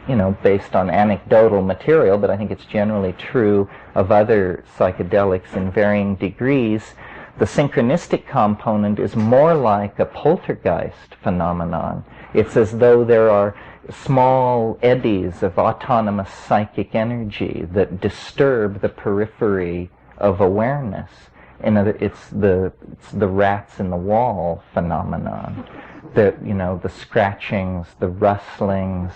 you know, based on anecdotal material, but I think it's generally true of other psychedelics in varying degrees, the synchronistic component is more like a poltergeist phenomenon. It's as though there are small eddies of autonomous psychic energy that disturb the periphery of awareness. It's the rats in the wall phenomenon. The scratchings, the rustlings,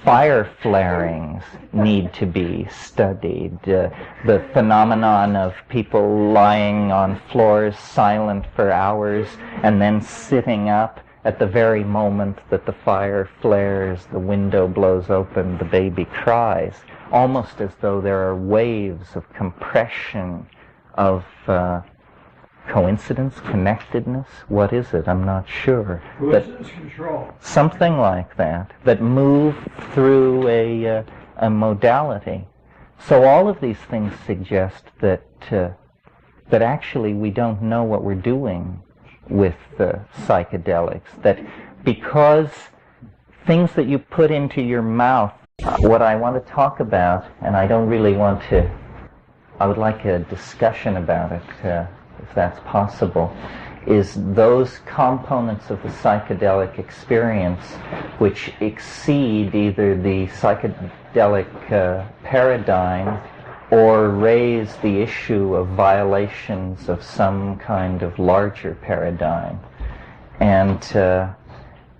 fire flarings need to be studied. The phenomenon of people lying on floors silent for hours and then sitting up at the very moment that the fire flares, the window blows open, the baby cries, almost as though there are waves of compression, of coincidence, connectedness. What is it? I'm not sure. Coincidence control. Something like that move through a modality. So all of these things suggest that actually we don't know what we're doing with psychedelics, that because things that you put into your mouth, what I want to talk about, and I don't really want to, I would like a discussion about it, if that's possible, is those components of the psychedelic experience which exceed either the psychedelic paradigm or raise the issue of violations of some kind of larger paradigm. And there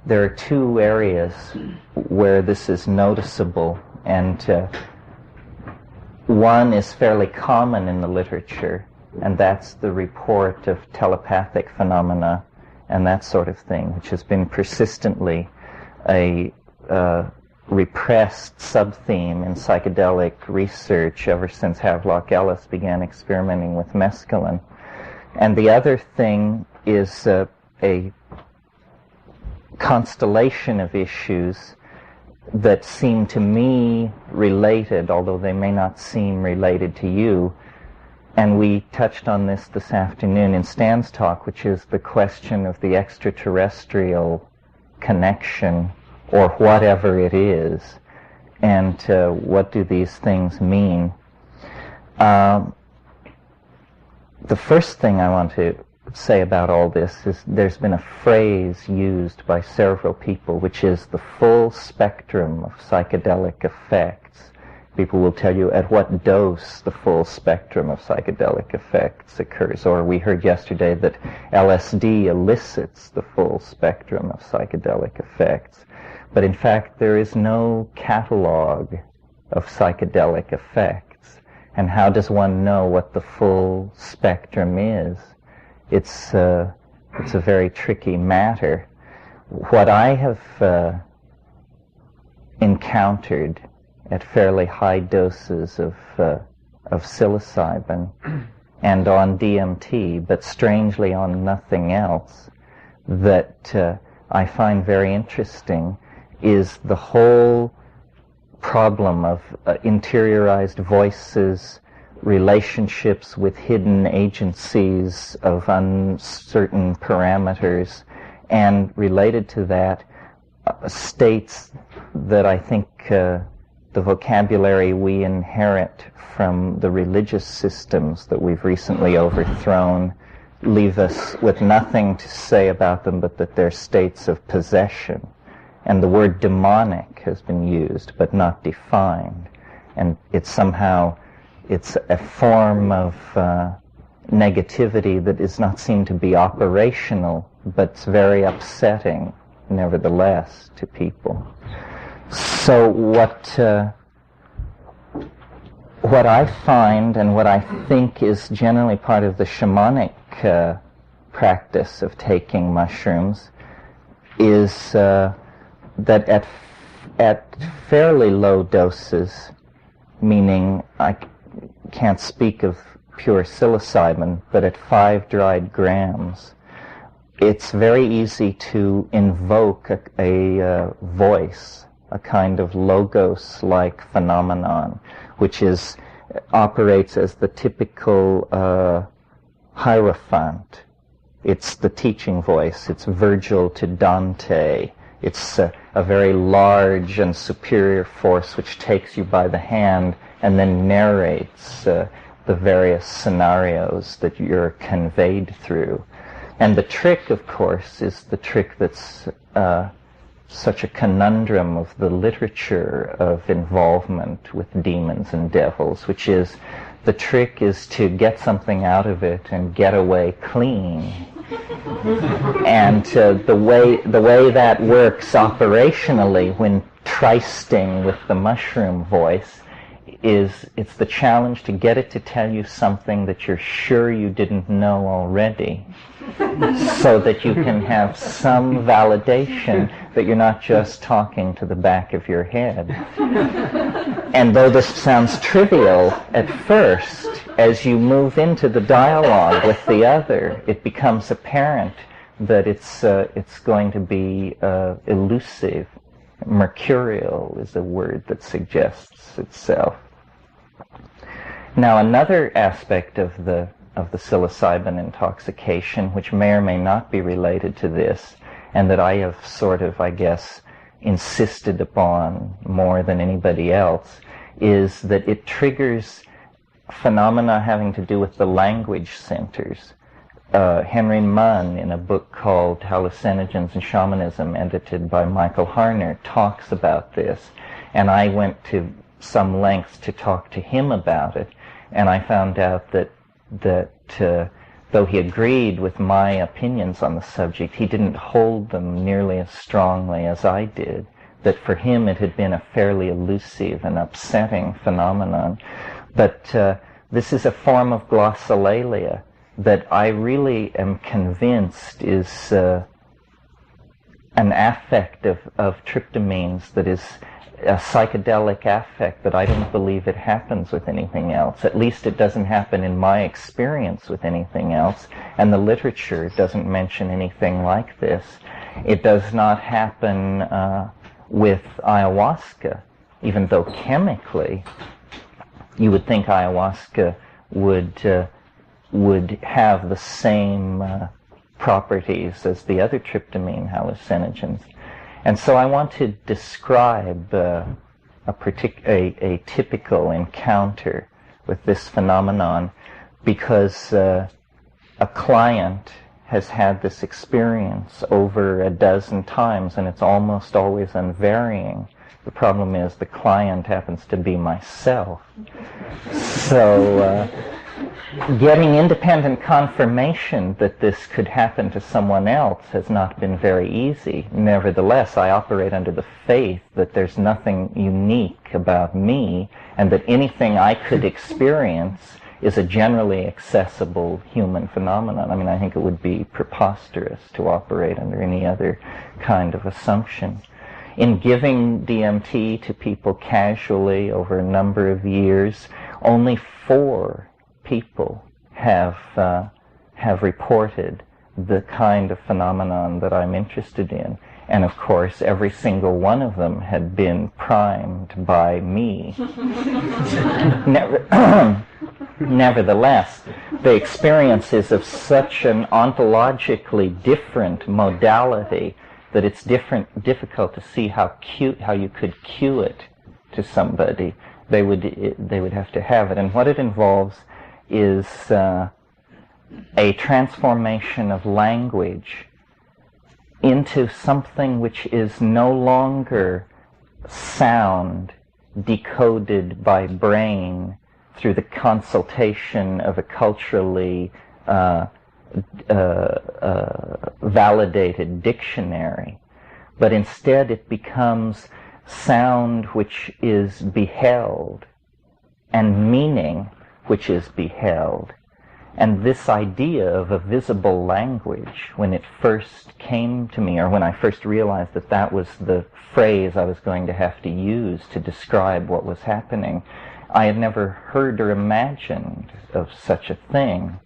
are two areas where this is noticeable, and one is fairly common in the literature, and that's the report of telepathic phenomena and that sort of thing, which has been persistently a repressed sub-theme in psychedelic research ever since Havelock Ellis began experimenting with mescaline. And the other thing is a constellation of issues that seem to me related, although they may not seem related to you, and we touched on this afternoon in Stan's talk, which is the question of the extraterrestrial connection, or whatever it is, and what do these things mean. The first thing I want to say about all this is there's been a phrase used by several people, which is the full spectrum of psychedelic effects. People will tell you at what dose the full spectrum of psychedelic effects occurs. Or we heard yesterday that LSD elicits the full spectrum of psychedelic effects. But in fact, there is no catalog of psychedelic effects. And how does one know what the full spectrum is? It's a very tricky matter. What I have encountered at fairly high doses of psilocybin and on DMT, but strangely on nothing else, that I find very interesting is the whole problem of interiorized voices, relationships with hidden agencies of uncertain parameters, and related to that, states that I think the vocabulary we inherit from the religious systems that we've recently overthrown leave us with nothing to say about them but that they're states of possession. And the word demonic has been used but not defined. And it's a form of negativity that does not seem to be operational, but it's very upsetting nevertheless to people. So what I find and what I think is generally part of the shamanic practice of taking mushrooms is that at fairly low doses, meaning I can't speak of pure psilocybin, but at 5 dried grams, it's very easy to invoke a voice, a kind of logos-like phenomenon, which operates as the typical hierophant. It's the teaching voice. It's Virgil to Dante. It's a very large and superior force which takes you by the hand and then narrates the various scenarios that you're conveyed through. And the trick, of course, is the trick that's such a conundrum of the literature of involvement with demons and devils, which is the trick is to get something out of it and get away clean. And the way that works operationally when trysting with the mushroom voice is it's the challenge to get it to tell you something that you're sure you didn't know already, so that you can have some validation that you're not just talking to the back of your head. And though this sounds trivial at first, as you move into the dialogue with the other, it becomes apparent that it's going to be elusive. Mercurial is a word that suggests itself. Now, another aspect of the psilocybin intoxication, which may or may not be related to this, and that I have sort of, I guess, insisted upon more than anybody else, is that it triggers phenomena having to do with the language centers. Henry Munn, in a book called Hallucinogens and Shamanism, edited by Michael Harner, talks about this. And I went to some lengths to talk to him about it, and I found out that though he agreed with my opinions on the subject, he didn't hold them nearly as strongly as I did. That for him it had been a fairly elusive and upsetting phenomenon. But this is a form of glossolalia that I really am convinced is an affect of tryptamines that is a psychedelic affect that I don't believe it happens with anything else. At least it doesn't happen in my experience with anything else, and the literature doesn't mention anything like this. It does not happen with ayahuasca, even though chemically you would think ayahuasca would have the same properties as the other tryptamine hallucinogens. And so I want to describe a typical encounter with this phenomenon, because a client has had this experience over a dozen times, and it's almost always unvarying. The problem is the client happens to be myself. So getting independent confirmation that this could happen to someone else has not been very easy. Nevertheless, I operate under the faith that there's nothing unique about me, and that anything I could experience is a generally accessible human phenomenon. I mean, I think it would be preposterous to operate under any other kind of assumption. In giving DMT to people casually over a number of years, only 4 people have reported the kind of phenomenon that I'm interested in. And of course, every single one of them had been primed by me. Nevertheless, the experience is of such an ontologically different modality that it's difficult to see how you could cue it to somebody. They would have to have it. And what it involves is a transformation of language into something which is no longer sound decoded by brain through the consultation of a culturally validated dictionary, but instead it becomes sound which is beheld and meaning which is beheld. And this idea of a visible language, when it first came to me, or when I first realized that that was the phrase I was going to have to use to describe what was happening, I had never heard or imagined of such a thing.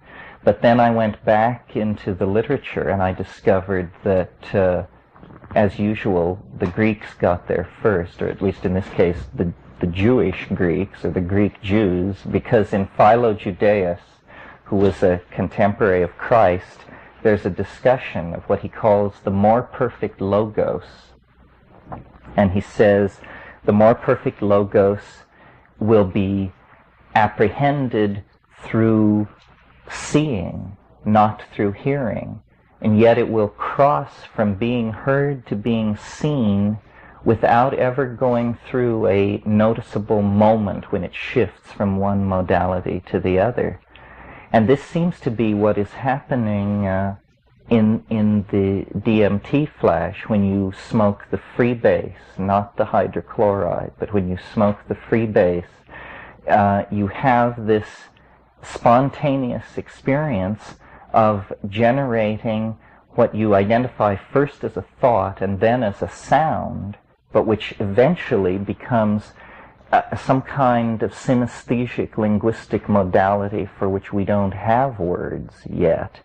But then I went back into the literature and I discovered that, as usual, the Greeks got there first, or at least in this case, the Jewish Greeks, or the Greek Jews, because in Philo-Judaeus, who was a contemporary of Christ, there's a discussion of what he calls the more perfect logos. And he says the more perfect logos will be apprehended through seeing, not through hearing. And yet it will cross from being heard to being seen without ever going through a noticeable moment when it shifts from one modality to the other. And this seems to be what is happening in the DMT flash when you smoke the freebase, not the hydrochloride, but when you smoke the freebase, you have this spontaneous experience of generating what you identify first as a thought and then as a sound, but which eventually becomes some kind of synesthesic linguistic modality for which we don't have words yet.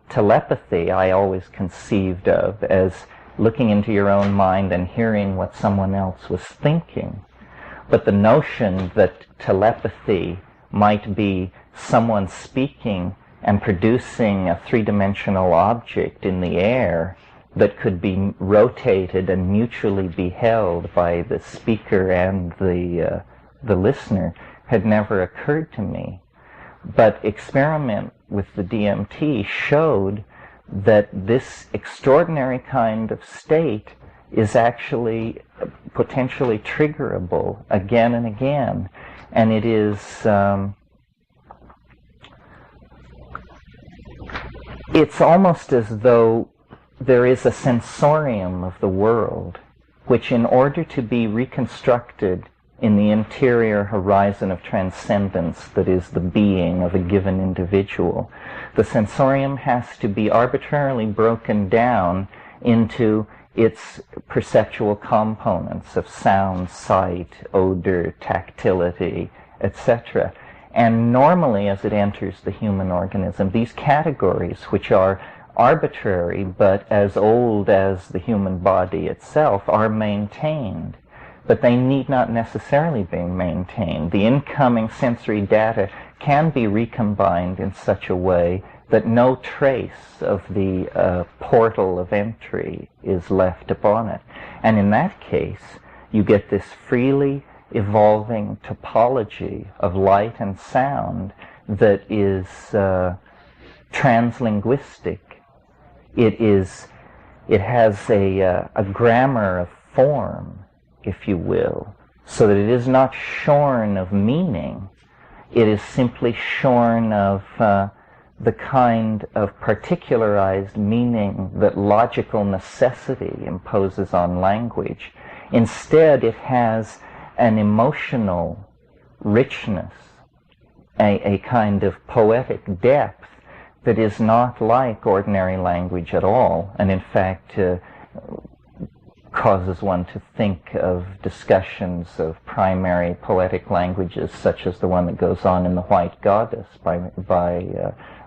Telepathy I always conceived of as looking into your own mind and hearing what someone else was thinking. But the notion that telepathy might be someone speaking and producing a three-dimensional object in the air that could be rotated and mutually beheld by the speaker and the listener had never occurred to me. But experiment with the DMT showed that this extraordinary kind of state is actually potentially triggerable again and again. And it is it's almost as though there is a sensorium of the world, which in order to be reconstructed in the interior horizon of transcendence that is the being of a given individual, the sensorium has to be arbitrarily broken down into its perceptual components of sound, sight, odor, tactility, etc. And normally, as it enters the human organism, these categories, which are arbitrary but as old as the human body itself, are maintained. but they need not necessarily be maintained. The incoming sensory data can be recombined in such a way that no trace of the portal of entry is left upon it. And in that case, you get this freely evolving topology of light and sound that is translinguistic. It has a grammar of form, if you will, so that it is not shorn of meaning. It is simply shorn of the kind of particularized meaning that logical necessity imposes on language. Instead, it has an emotional richness, a kind of poetic depth that is not like ordinary language at all, and in fact causes one to think of discussions of primary poetic languages such as the one that goes on in The White Goddess by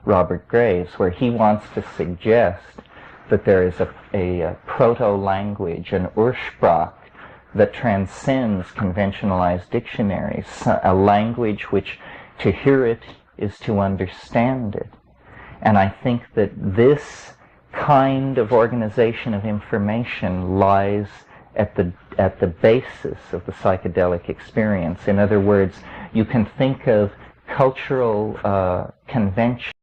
Robert Graves, where he wants to suggest that there is a proto-language, an Ursprach, that transcends conventionalized dictionaries, a language which to hear it is to understand it. And I think that this kind of organization of information lies at the basis of the psychedelic experience. In other words, you can think of cultural conventions